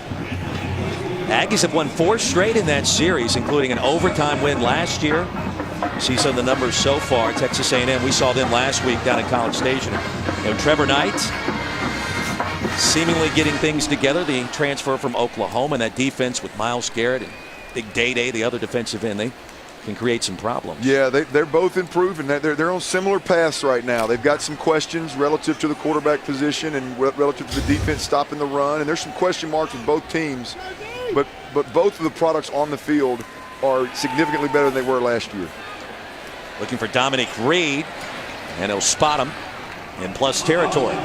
Aggies have won 4 straight in that series, including an overtime win last year. See some of the numbers so far. Texas A&M, we saw them last week down at College Station. You know, Trevor Knight seemingly getting things together. The transfer from Oklahoma, and that defense with Myles Garrett and Big Day, the other defensive end, they can create some problems. Yeah, they're both improving. They're on similar paths right now. They've got some questions relative to the quarterback position and relative to the defense stopping the run. And there's some question marks with both teams. But both of the products on the field are significantly better than they were last year. Looking for Dominic Reed, and he'll spot him in plus territory.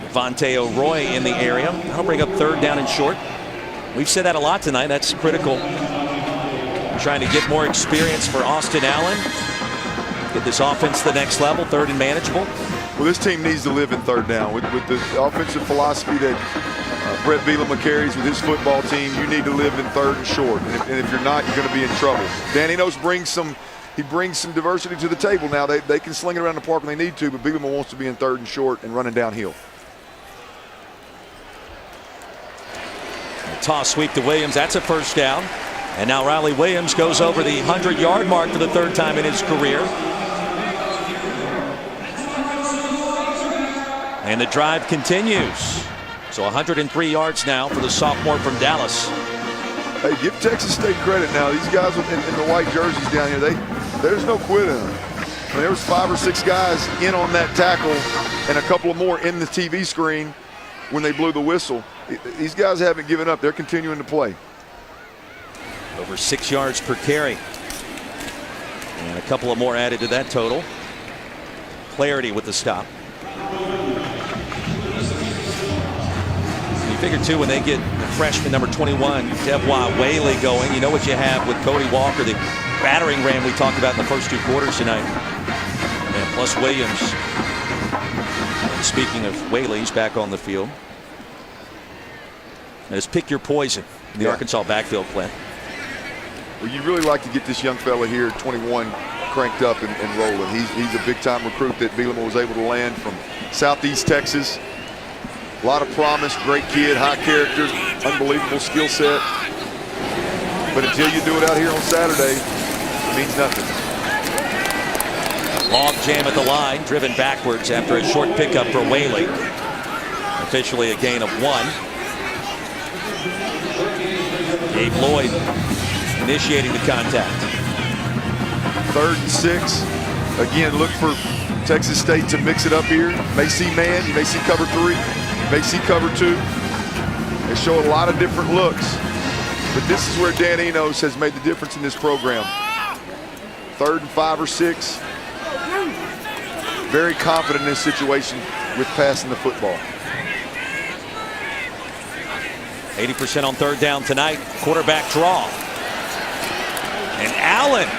Devontae O'Roy in the area. That'll bring up 3rd down and short. We've said that a lot tonight. That's critical. Trying to get more experience for Austin Allen. Get this offense to the next level, 3rd and manageable. Well, this team needs to live in 3rd down. With the offensive philosophy that Brett Bielema carries with his football team, you need to live in 3rd and short. And if you're not, you're going to be in trouble. Dan Enos brings some diversity to the table now. They can sling it around the park when they need to, but Bielema wants to be in 3rd and short and running downhill. A toss sweep to Williams. That's a first down. And now Riley Williams goes over the 100-yard mark for the 3rd time in his career. And the drive continues. So 103 yards now for the sophomore from Dallas. Hey, give Texas State credit now. These guys in the white jerseys down here, there's no quit in them. I mean, there was 5 or 6 guys in on that tackle and a couple of more in the TV screen when they blew the whistle. These guys haven't given up. They're continuing to play. Over 6 yards per carry. And a couple of more added to that total. Clarity with the stop. You figure, too, when they get the freshman number 21, Devwa Whaley, going, you know what you have with Cody Walker, the battering ram we talked about in the first 2 quarters tonight. And plus Williams. And speaking of Whaley, he's back on the field. And it's pick your poison in the Arkansas backfield play. Well, you'd really like to get this young fella here, 21, cranked up and rolling. He's a big-time recruit that Bielema was able to land from Southeast Texas. A lot of promise, great kid, high character, unbelievable skill set. But until you do it out here on Saturday, it means nothing. Long jam at the line, driven backwards after a short pickup for Whaley. Officially a gain of 1. Gabe Lloyd initiating the contact. 3rd and 6. Again, look for Texas State to mix it up here. You may see man, you may see cover 3, you may see cover 2. They show a lot of different looks. But this is where Dan Enos has made the difference in this program. 3rd and 5 or 6. Very confident in this situation with passing the football. 80% on 3rd down tonight. Quarterback draw. And Allen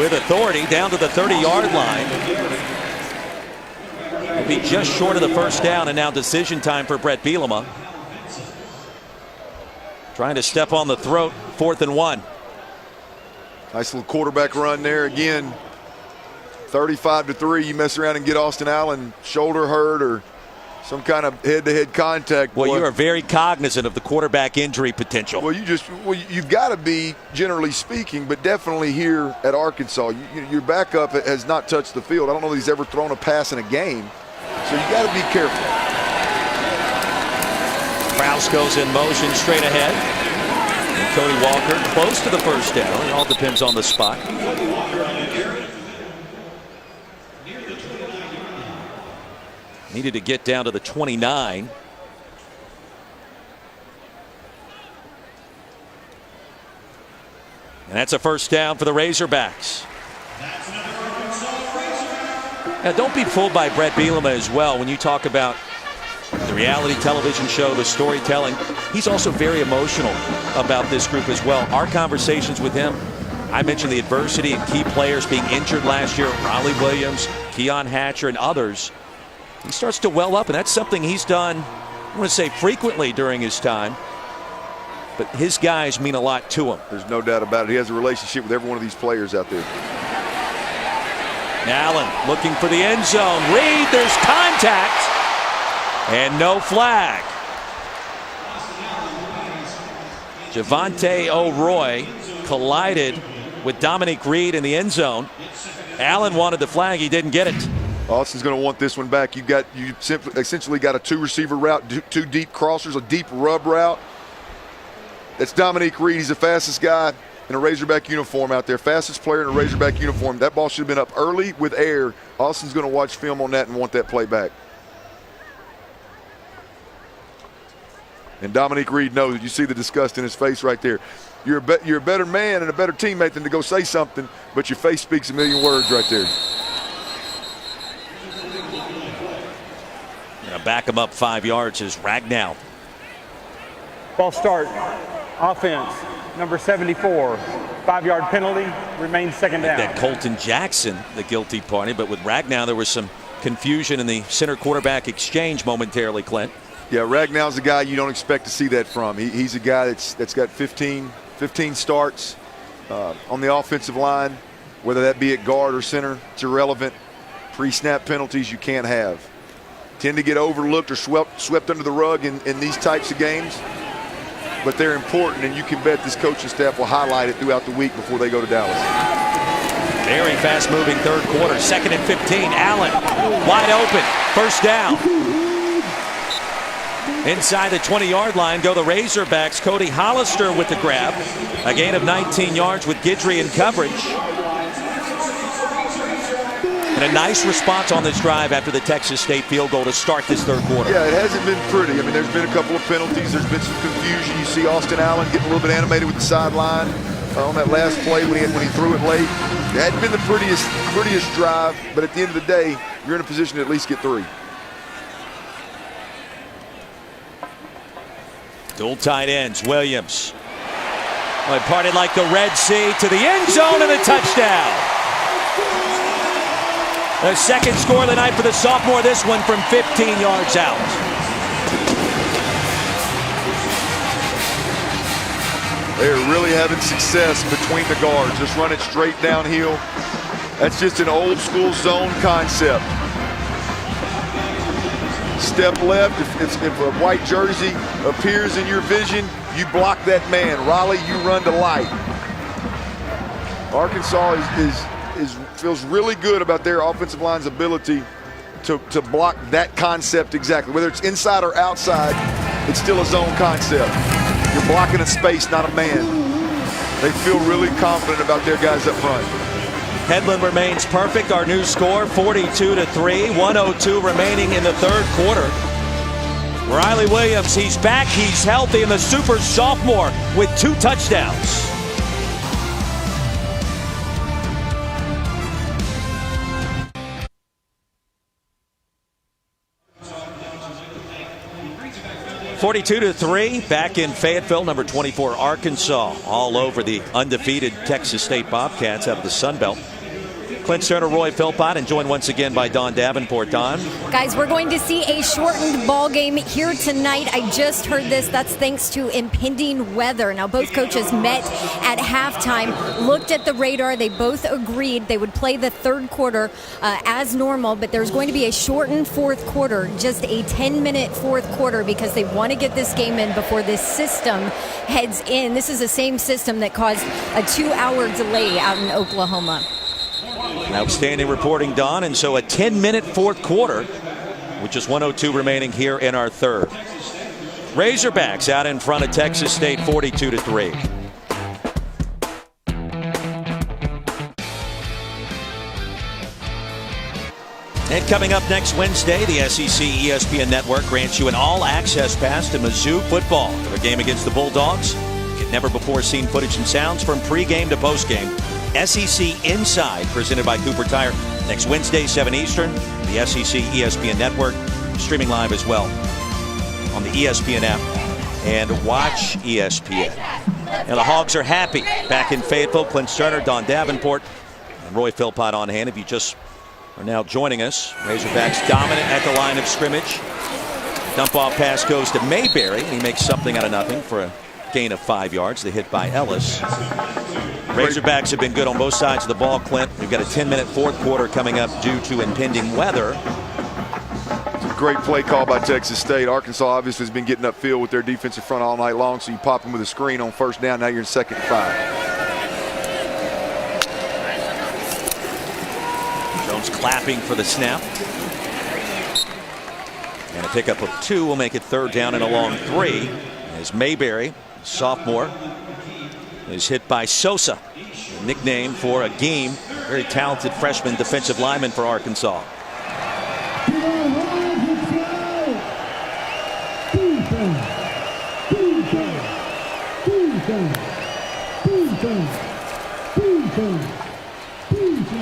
with authority down to the 30-yard line. Will be just short of the 1st down, and now decision time for Brett Bielema. Trying to step on the throat. 4th and 1. Nice little quarterback run there. Again, 35-3. You mess around and get Austin Allen shoulder hurt or some kind of head-to-head contact. Well, you are very cognizant of the quarterback injury potential. Well, you've got to be, generally speaking, but definitely here at Arkansas. Your backup has not touched the field. I don't know that he's ever thrown a pass in a game, so you got to be careful. Krause goes in motion straight ahead. And Cody Walker close to the 1st down. It all depends on the spot. Needed to get down to the 29. And that's a 1st down for the Razorbacks. Now, don't be fooled by Brett Bielema as well when you talk about the reality television show, the storytelling. He's also very emotional about this group as well. Our conversations with him, I mentioned the adversity and key players being injured last year. Raleigh Williams, Keon Hatcher, and others. He starts to well up, and that's something he's done, I want to say, frequently during his time. But his guys mean a lot to him. There's no doubt about it. He has a relationship with every one of these players out there. Allen looking for the end zone. Reed, there's contact. And no flag. Javante O'Roy collided with Dominique Reed in the end zone. Allen wanted the flag. He didn't get it. Austin's going to want this one back. You essentially got a 2-receiver route, 2 deep crossers, a deep rub route. That's Dominique Reed. He's the fastest guy in a Razorback uniform out there. Fastest player in a Razorback uniform. That ball should have been up early with air. Austin's going to watch film on that and want that play back. And Dominique Reed knows it. You see the disgust in his face right there. You're a better man and a better teammate than to go say something, but your face speaks a million words right there. Back him up 5 yards is Ragnow. Ball start. Offense. Number 74. 5-yard penalty. Remains 2nd down. That Colton Jackson, the guilty party, but with Ragnow there was some confusion in the center quarterback exchange momentarily, Clint. Yeah, Ragnow's a guy you don't expect to see that from. He's a guy that's got 15 starts on the offensive line, whether that be at guard or center. It's irrelevant. Pre-snap penalties you can't have. Tend to get overlooked or swept under the rug in these types of games, but they're important, and you can bet this coaching staff will highlight it throughout the week before they go to Dallas. Very fast-moving 3rd quarter. 2nd and 15. Allen wide open. 1st down. Inside the 20-yard line go the Razorbacks. Cody Hollister with the grab. A gain of 19 yards with Guidry in coverage. And a nice response on this drive after the Texas State field goal to start this 3rd quarter. Yeah, it hasn't been pretty. I mean, there's been a couple of penalties. There's been some confusion. You see Austin Allen getting a little bit animated with the sideline on that last play when he threw it late. It hadn't been the prettiest drive, but at the end of the day, you're in a position to at least get 3. Dual tight ends. Williams. Well, it parted like the Red Sea to the end zone and a touchdown. The 2nd score of the night for the sophomore, this one from 15 yards out. They're really having success between the guards. Just run it straight downhill. That's just an old school zone concept. Step left, if a white jersey appears in your vision, you block that man. Raleigh, you run to light. Arkansas feels really good about their offensive line's ability to block that concept exactly. Whether it's inside or outside, it's still a zone concept. You're blocking a space, not a man. They feel really confident about their guys up front. Headland remains perfect. Our new score, 42-3, 102 remaining in the third quarter. Riley Williams, he's back, he's healthy, and the super sophomore with 2 touchdowns. (42-3) back in Fayetteville. Number 24 Arkansas all over the undefeated Texas State Bobcats out of the Sun Belt. Clint Cerner, Roy Philpott, and joined once again by Don Davenport. Don. Guys, we're going to see a shortened ball game here tonight. I just heard this. That's thanks to impending weather. Now, both coaches met at halftime, looked at the radar. They both agreed they would play the third quarter as normal, but there's going to be a shortened fourth quarter, just a 10-minute fourth quarter, because they want to get this game in before this system heads in. This is the same system that caused a 2-hour delay out in Oklahoma. Outstanding reporting, Don. And so a 10-minute fourth quarter with just 102 remaining here in our third. Razorbacks out in front of Texas State 42-3. And coming up next Wednesday, the SEC ESPN Network grants you an all-access pass to Mizzou football for their game against the Bulldogs. Get never-before-seen footage and sounds from pregame to postgame. SEC Inside, presented by Cooper Tire. Next Wednesday, 7 Eastern, the SEC ESPN Network, streaming live as well on the ESPN app and Watch ESPN. And the Hogs are happy. Back in Fayetteville, Clint Cerner, Don Davenport, and Roy Philpott on hand. If you just are now joining us, Razorbacks dominant at the line of scrimmage. Dump-off pass goes to Mayberry. He makes something out of nothing for a gain of 5 yards. The hit by Ellis. Razorbacks have been good on both sides of the ball, Clint. We've got a 10-minute fourth quarter coming up due to impending weather. It's a great play call by Texas State. Arkansas obviously has been getting upfield with their defensive front all night long, so you pop them with a screen on first down. Now you're in 2nd and 5. Jones clapping for the snap. And a pickup of 2 will make it 3rd down and a long 3 as Mayberry, sophomore, is hit by Sosa, a nickname for a game. Very talented freshman defensive lineman for Arkansas.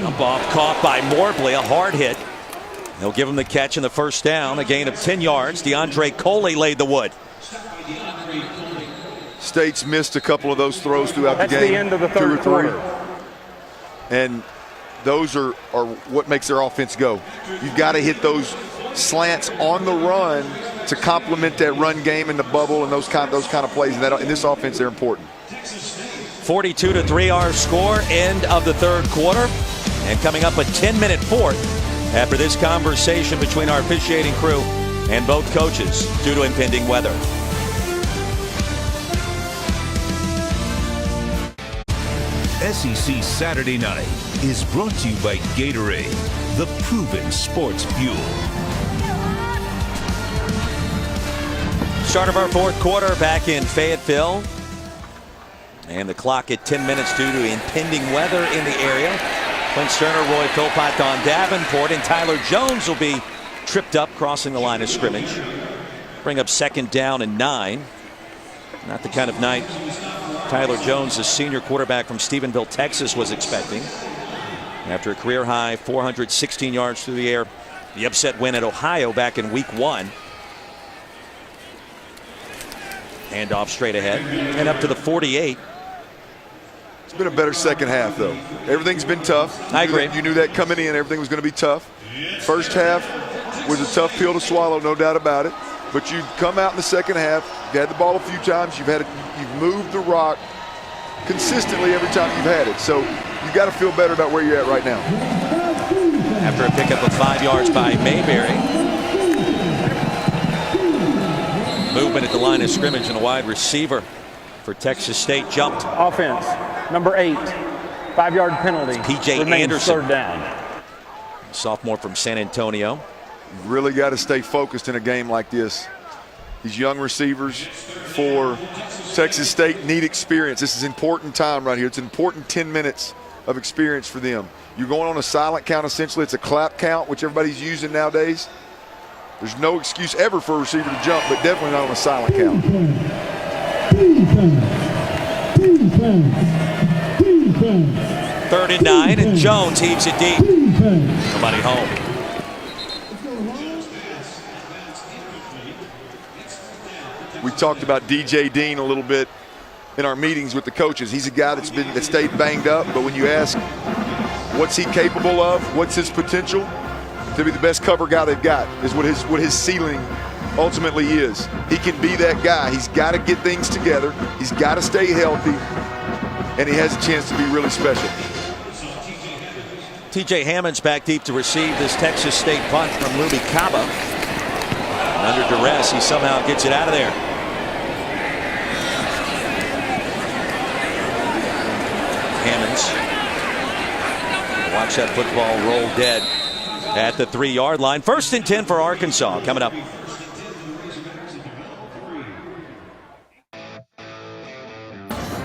Dump off caught by Morbly, a hard hit. They'll give him the catch in the first down, a gain of 10 yards. DeAndre Coley laid the wood. State's missed a couple of those throws throughout the game. That's the end of the third quarter. And those are what makes their offense go. You've got to hit those slants on the run to complement that run game in the bubble and those kind of plays. And in this offense, they're important. 42-3 our score, end of the third quarter. And coming up a 10-minute fourth after this conversation between our officiating crew and both coaches due to impending weather. SEC Saturday Night is brought to you by Gatorade, the proven sports fuel. Start of our fourth quarter back in Fayetteville. And the clock at 10 minutes due to impending weather in the area. Clint Cerner, Roy Philpott, Don Davenport, and Tyler Jones will be tripped up crossing the line of scrimmage. Bring up 2nd down and 9. Not the kind of night Tyler Jones, the senior quarterback from Stephenville, Texas, was expecting. After a career-high 416 yards through the air, the upset win at Ohio back in week 1. Hand off straight ahead and up to the 48. It's been a better second half, though. Everything's been tough. I agree. You knew that coming in, everything was going to be tough. First half was a tough pill to swallow, no doubt about it. But you come out in the second half, you had the ball a few times, you've moved the rock consistently every time you've had it. So you got to feel better about where you're at right now. After a pickup of 5 yards by Mayberry. Movement at the line of scrimmage, and a wide receiver for Texas State jumped. Offense, number 8, 5-yard penalty. P.J. Remains Anderson, 3rd down. sophomore from San Antonio. You've really got to stay focused in a game like this. These young receivers for Texas State need experience. This is an important time right here. It's an important 10 minutes of experience for them. You're going on a silent count, essentially. It's a clap count, which everybody's using nowadays. There's no excuse ever for a receiver to jump, but definitely not on a silent count. 3rd and 9, and Jones heaves it deep. Nobody home. We talked about DJ Dean a little bit in our meetings with the coaches. He's a guy that stayed banged up, but when you ask what's he capable of, what's his potential, to be the best cover guy they've got is what his ceiling ultimately is. He can be that guy. He's got to get things together. He's got to stay healthy, and he has a chance to be really special. TJ Hammond's back deep to receive this Texas State punt from Luby Kaba. And under duress, he somehow gets it out of there. Hammonds. Watch that football roll dead at the 3-yard line. 1st and 10 for Arkansas coming up.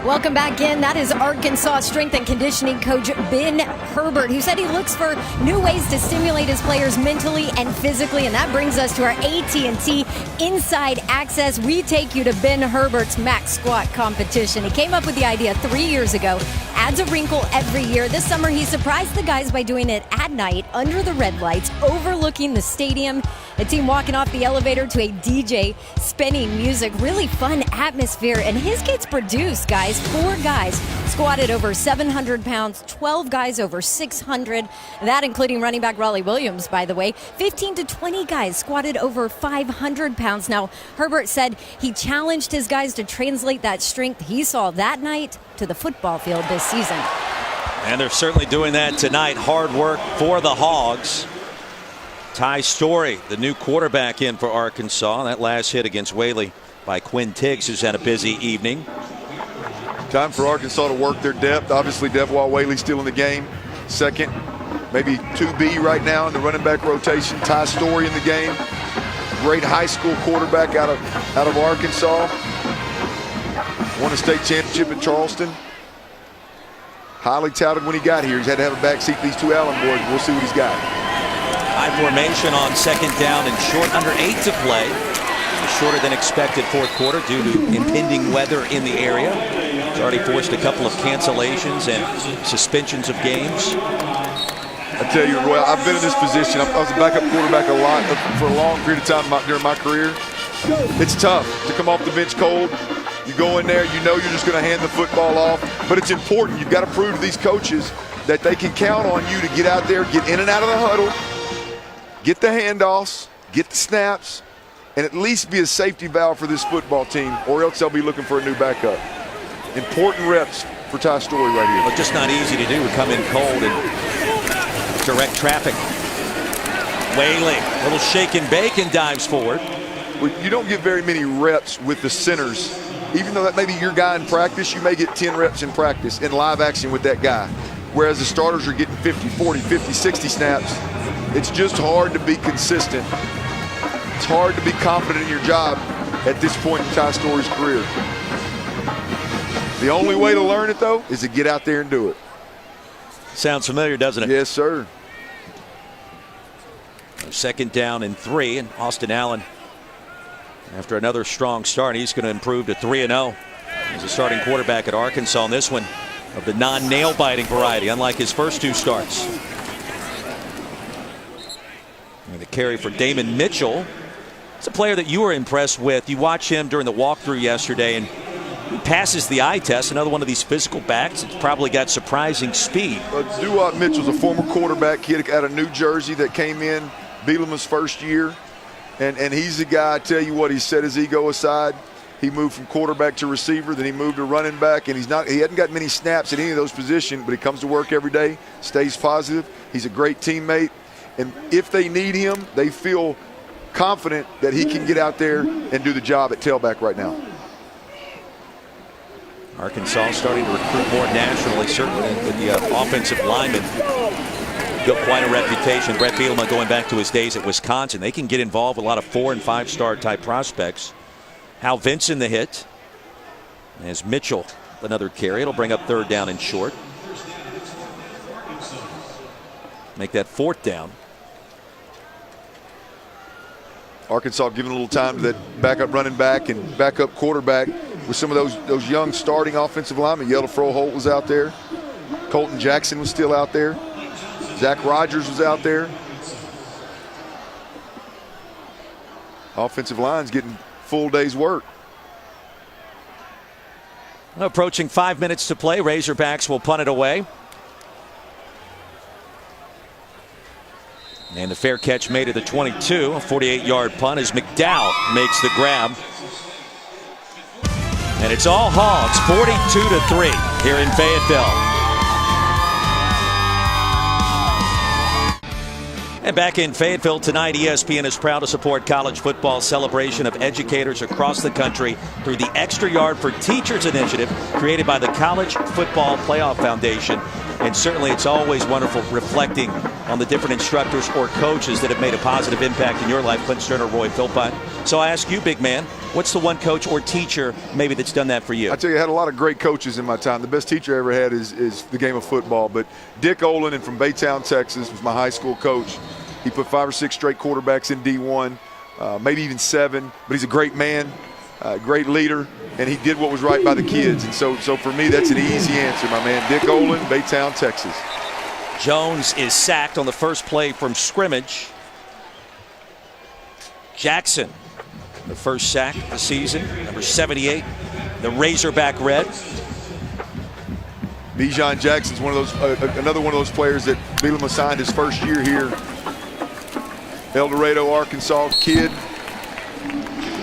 Welcome back in. That is Arkansas strength and conditioning coach Ben Herbert, who said he looks for new ways to stimulate his players mentally and physically. And that brings us to our AT&T Inside Access. We take you to Ben Herbert's max squat competition. He came up with the idea 3 years ago. Adds a wrinkle every year. This summer, he surprised the guys by doing it at night under the red lights, overlooking the stadium. A team walking off the elevator to a DJ spinning music. Really fun atmosphere. And his kids produced, guys. 4 guys squatted over 700 pounds, 12 guys over 600. That including running back Raleigh Williams, by the way. 15 to 20 guys squatted over 500 pounds. Now, Herbert said he challenged his guys to translate that strength he saw that night to the football field this season. And they're certainly doing that tonight. Hard work for the Hogs. Ty Story, the new quarterback in for Arkansas. That last hit against Whaley by Quinn Tiggs, who's had a busy evening. Time for Arkansas to work their depth. Obviously, Devwah Whaley still in the game. Second, maybe 2B right now in the running back rotation. Ty Story in the game. Great high school quarterback out of Arkansas. Won a state championship at Charleston. Highly touted when he got here. He's had to have a backseat to these 2 Allen boys. We'll see what he's got. High formation on 2nd down and short, under 8 to play. Shorter than expected 4th quarter due to impending weather in the area. It's already forced a couple of cancellations and suspensions of games. I tell you, Roy, I've been in this position. I was a backup quarterback for a long period of time during my career. It's tough to come off the bench cold. You go in there, you know you're just going to hand the football off. But it's important. You've got to prove to these coaches that they can count on you to get out there, get in and out of the huddle, get the handoffs, get the snaps, and at least be a safety valve for this football team, or else they'll be looking for a new backup. Important reps for Ty Story right here. Well, just not easy to do. We come in cold and direct traffic. Whaley, little shake and bake and dives forward. Well, you don't get very many reps with the centers. Even though that may be your guy in practice, you may get 10 reps in practice in live action with that guy. Whereas the starters are getting 50, 40, 50, 60 snaps. It's just hard to be consistent. It's hard to be confident in your job at this point in Ty Story's career. The only way to learn it, though, is to get out there and do it. Sounds familiar, doesn't it? Yes, sir. 2nd down and 3, and Austin Allen, after another strong start, he's going to improve to 3-0 as a starting quarterback at Arkansas in this one of the non-nail-biting variety, unlike his first 2 starts. And the carry for Damon Mitchell. It's a player that you were impressed with. You watched him during the walkthrough yesterday, and he passes the eye test. Another one of these physical backs. It's probably got surprising speed. Dewott Mitchell's a former quarterback kid out of New Jersey that came in Bielema's first year. And he's a guy, I tell you what, he set his ego aside. He moved from quarterback to receiver, then he moved to running back, and he hadn't got many snaps at any of those positions, but he comes to work every day, stays positive. He's a great teammate. And if they need him, they feel confident that he can get out there and do the job at tailback right now. Arkansas starting to recruit more nationally, certainly with the offensive linemen. Built quite a reputation. Brett Bielema going back to his days at Wisconsin. They can get involved with a lot of 4- and 5-star type prospects. Hal Vinson the hit. As Mitchell another carry. It'll bring up 3rd down and short. Make that 4th down. Arkansas giving a little time to that backup running back and backup quarterback with some of those young starting offensive linemen. Yellow Froholt was out there. Colton Jackson was still out there. Zach Rogers was out there. Offensive line's getting full day's work. Approaching 5 minutes to play. Razorbacks will punt it away. And the fair catch made at the 22. A 48-yard punt as McDowell makes the grab. And it's all Hogs, 42-3 here in Fayetteville. And back in Fayetteville tonight, ESPN is proud to support college football celebration of educators across the country through the Extra Yard for Teachers initiative created by the College Football Playoff Foundation. And certainly it's always wonderful reflecting on the different instructors or coaches that have made a positive impact in your life. Clint Sterner, Roy Philpott. So I ask you, big man, what's the one coach or teacher maybe that's done that for you? I tell you, I had a lot of great coaches in my time. The best teacher I ever had is the game of football. But Dick Olin, and from Baytown, Texas, was my high school coach. He put 5 or 6 straight quarterbacks in D1, maybe even 7. But he's a great man, great leader, and he did what was right by the kids. And so for me, that's an easy answer, my man. Dick Olin, Baytown, Texas. Jones is sacked on the first play from scrimmage. Jackson, the first sack of the season, number 78, the Razorback Red. Bijan Jackson's one of those, another one of those players that Bielema signed his first year here. El Dorado, Arkansas kid.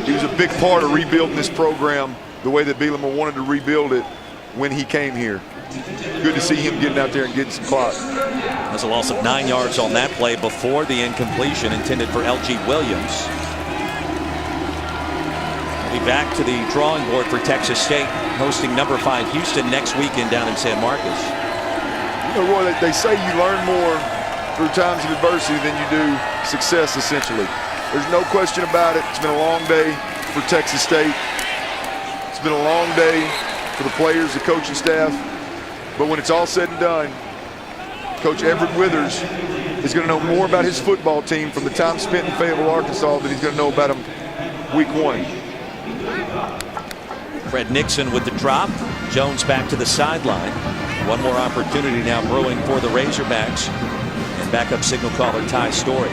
He was a big part of rebuilding this program the way that Bielema wanted to rebuild it when he came here. Good to see him getting out there and getting some clock. There's a loss of 9 yards on that play before the incompletion intended for L.G. Williams. We'll be back to the drawing board for Texas State, hosting number 5 Houston next weekend down in San Marcos. You know, Roy, they say you learn more through times of adversity than you do success, essentially. There's no question about it. It's been a long day for Texas State. It's been a long day for the players, the coaching staff. But when it's all said and done, Coach Everett Withers is going to know more about his football team from the time spent in Fayetteville, Arkansas, than he's going to know about them week 1. Fred Nixon with the drop. Jones back to the sideline. One more opportunity now brewing for the Razorbacks. And backup signal caller Ty Story.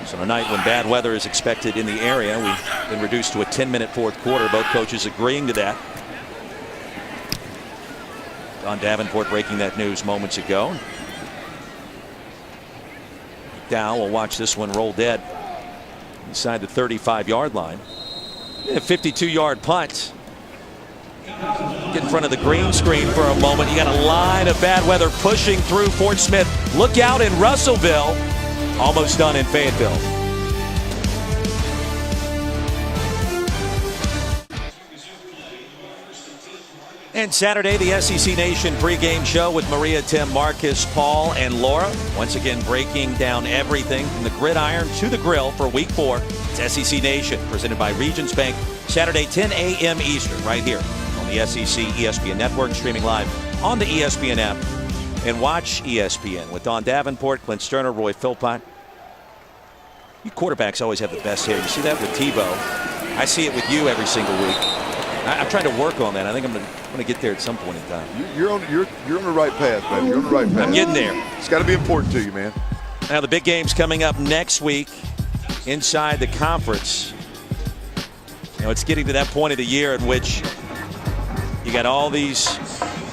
So tonight, when bad weather is expected in the area, we've been reduced to a 10-minute fourth quarter. Both coaches agreeing to that. Don Davenport breaking that news moments ago. Dow will watch this one roll dead inside the 35-yard line. A 52-yard punt. Get in front of the green screen for a moment. You got a line of bad weather pushing through Fort Smith. Look out in Russellville. Almost done in Fayetteville. And Saturday, the SEC Nation pregame show with Maria, Tim, Marcus, Paul, and Laura. Once again, breaking down everything from the gridiron to the grill for Week 4. It's SEC Nation, presented by Regions Bank. Saturday, 10 a.m. Eastern, right here on the SEC ESPN Network, streaming live on the ESPN app. And watch ESPN with Don Davenport, Clint Sterner, Roy Philpott. You quarterbacks always have the best hair. You see that with Tebow. I see it with you every single week. I'm trying to work on that. I think I'm going to get there at some point in time. You're on the right path, baby. You're on the right path. I'm getting there. It's got to be important to you, man. Now the big game's coming up next week inside the conference. You know, it's getting to that point of the year in which you got all these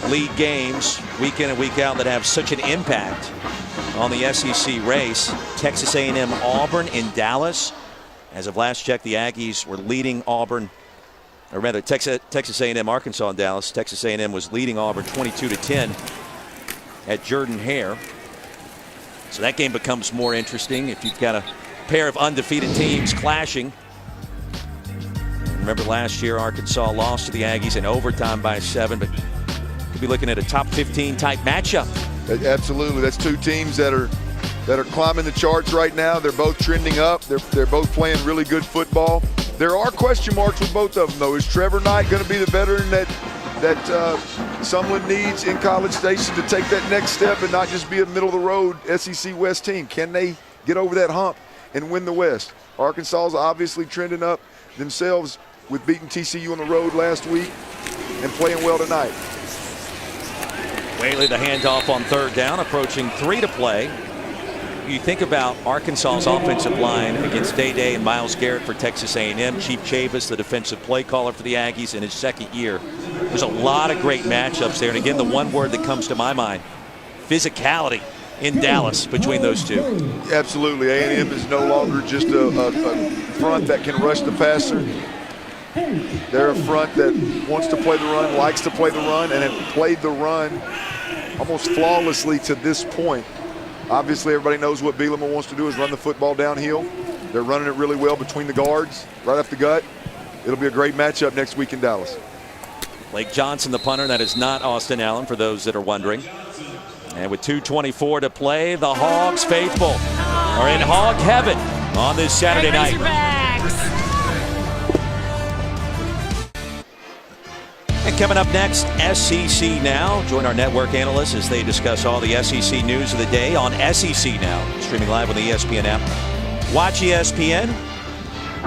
league games week in and week out that have such an impact on the SEC race. Texas A&M Auburn in Dallas. As of last check, the Aggies were leading Auburn, or rather Texas A&M Arkansas in Dallas. Texas A&M was leading Auburn 22-10 at Jordan-Hare. So that game becomes more interesting if you've got a pair of undefeated teams clashing. Remember last year Arkansas lost to the Aggies in overtime by 7, but could be looking at a top 15 type matchup. Absolutely. That's two teams that are climbing the charts right now. They're both trending up. They're both playing really good football. There are question marks with both of them, though. Is Trevor Knight going to be the veteran that Sumlin needs in College Station to take that next step and not just be a middle-of-the-road SEC West team? Can they get over that hump and win the West? Arkansas is obviously trending up themselves with beating TCU on the road last week and playing well tonight. Whaley the handoff on third down, approaching 3 to play. You think about Arkansas's offensive line against Day and Myles Garrett for Texas A&M. Chief Chavis, the defensive play caller for the Aggies in his second year. There's a lot of great matchups there. And again, the one word that comes to my mind, physicality in Dallas between those two. Absolutely. A&M is no longer just a front that can rush the passer. They're a front that wants to play the run, likes to play the run, and have played the run almost flawlessly to this point. Obviously, everybody knows what Bielema wants to do is run the football downhill. They're running it really well between the guards, right off the gut. It'll be a great matchup next week in Dallas. Blake Johnson, the punter. That is not Austin Allen, for those that are wondering. And with 2:24 to play, the Hogs faithful are in hog heaven on this Saturday night. And coming up next, SEC Now. Join our network analysts as they discuss all the SEC news of the day on SEC Now. Streaming live on the ESPN app. Watch ESPN.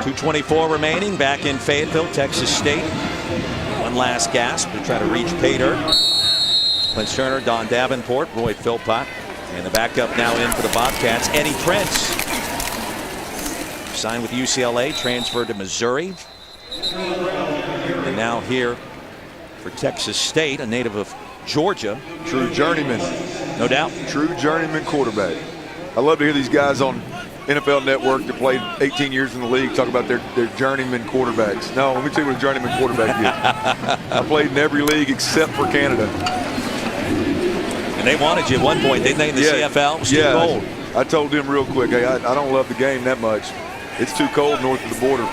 2:24 remaining. Back in Fayetteville, Texas State. One last gasp to try to reach pay dirt. Clint Turner, Don Davenport, Roy Philpott. And the backup now in for the Bobcats, Eddie Prince. Signed with UCLA, transferred to Missouri. And now here for Texas State, a native of Georgia. True journeyman. No doubt. True journeyman quarterback. I love to hear these guys on NFL Network that played 18 years in the league talk about their journeyman quarterbacks. No, let me tell you what a journeyman quarterback is. I played in every league except for Canada. And they wanted you at one point, didn't they, in the CFL? It was too cold. I told them real quick, hey, I don't love the game that much. It's too cold north of the border.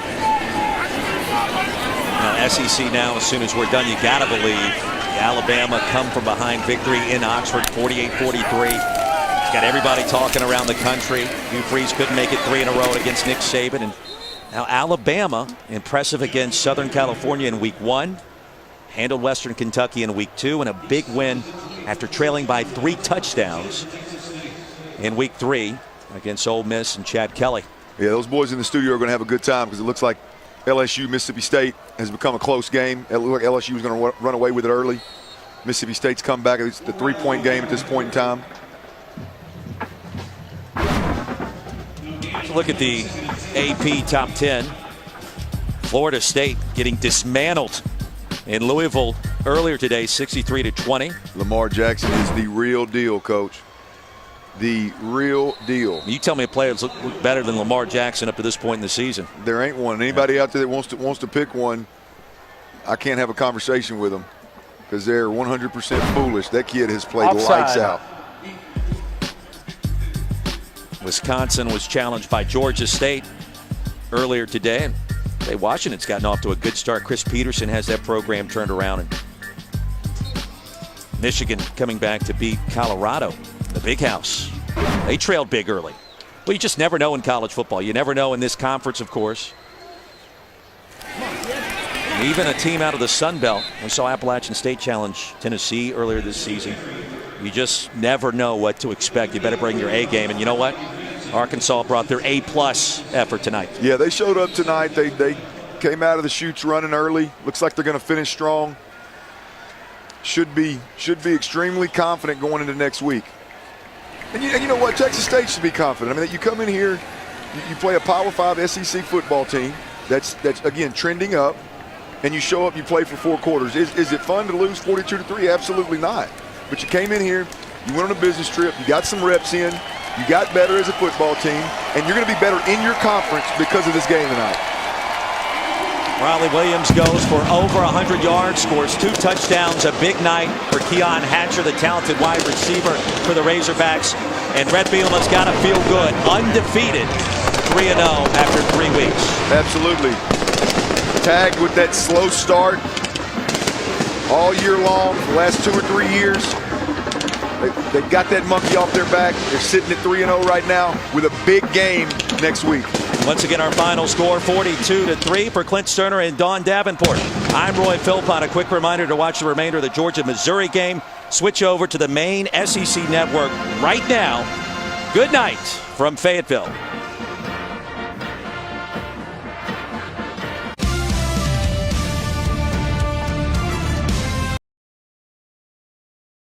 Now, SEC Now, as soon as we're done, you got to believe Alabama come from behind victory in Oxford, 48-43. Got everybody talking around the country. Hugh Freeze couldn't make it 3 in a row against Nick Saban. And now Alabama, impressive against Southern California in week 1. Handled Western Kentucky in week 2. And a big win after trailing by 3 touchdowns in week 3 against Ole Miss and Chad Kelly. Yeah, those boys in the studio are going to have a good time because it looks like LSU, Mississippi State has become a close game. It looked like LSU was going to run away with it early. Mississippi State's come back. It's the 3-point game at this point in time. Look at the AP top 10. Florida State getting dismantled in Louisville earlier today, 63-20. Lamar Jackson is the real deal, Coach. The real deal. You tell me a player that's looked better than Lamar Jackson up to this point in the season. There ain't one. Anybody out there that wants to pick one, I can't have a conversation with them because they're 100% foolish. That kid has played lights out. Wisconsin was challenged by Georgia State earlier today. And Washington's gotten off to a good start. Chris Peterson has that program turned around. And Michigan coming back to beat Colorado in the Big House. They trailed big early. Well, you just never know in college football. You never know in this conference, of course. And even a team out of the Sun Belt. We saw Appalachian State challenge Tennessee earlier this season. You just never know what to expect. You better bring your A game. And you know what? Arkansas brought their A-plus effort tonight. Yeah, they showed up tonight. They came out of the chutes running early. Looks like they're going to finish strong. Should be extremely confident going into next week. And you know what? Texas State should be confident. I mean, you come in here, you play a Power 5 SEC football team that's again trending up, and you show up, you play for 4 quarters. Is it fun to lose 42-3? Absolutely not. But you came in here, you went on a business trip, you got some reps in, you got better as a football team, and you're going to be better in your conference because of this game tonight. Riley Williams goes for over 100 yards, scores 2 touchdowns. A big night for Keon Hatcher, the talented wide receiver for the Razorbacks. And Brett Bielema's got to feel good. Undefeated, 3-0 after 3 weeks. Absolutely. Tagged with that slow start all year long, the last 2 or 3 years. They got that monkey off their back. They're sitting at 3-0 right now with a big game next week. Once again, our final score 42-3 for Clint Sterner and Dawn Davenport. I'm Roy Philpott. A quick reminder to watch the remainder of the Georgia-Missouri game. Switch over to the main SEC network right now. Good night from Fayetteville.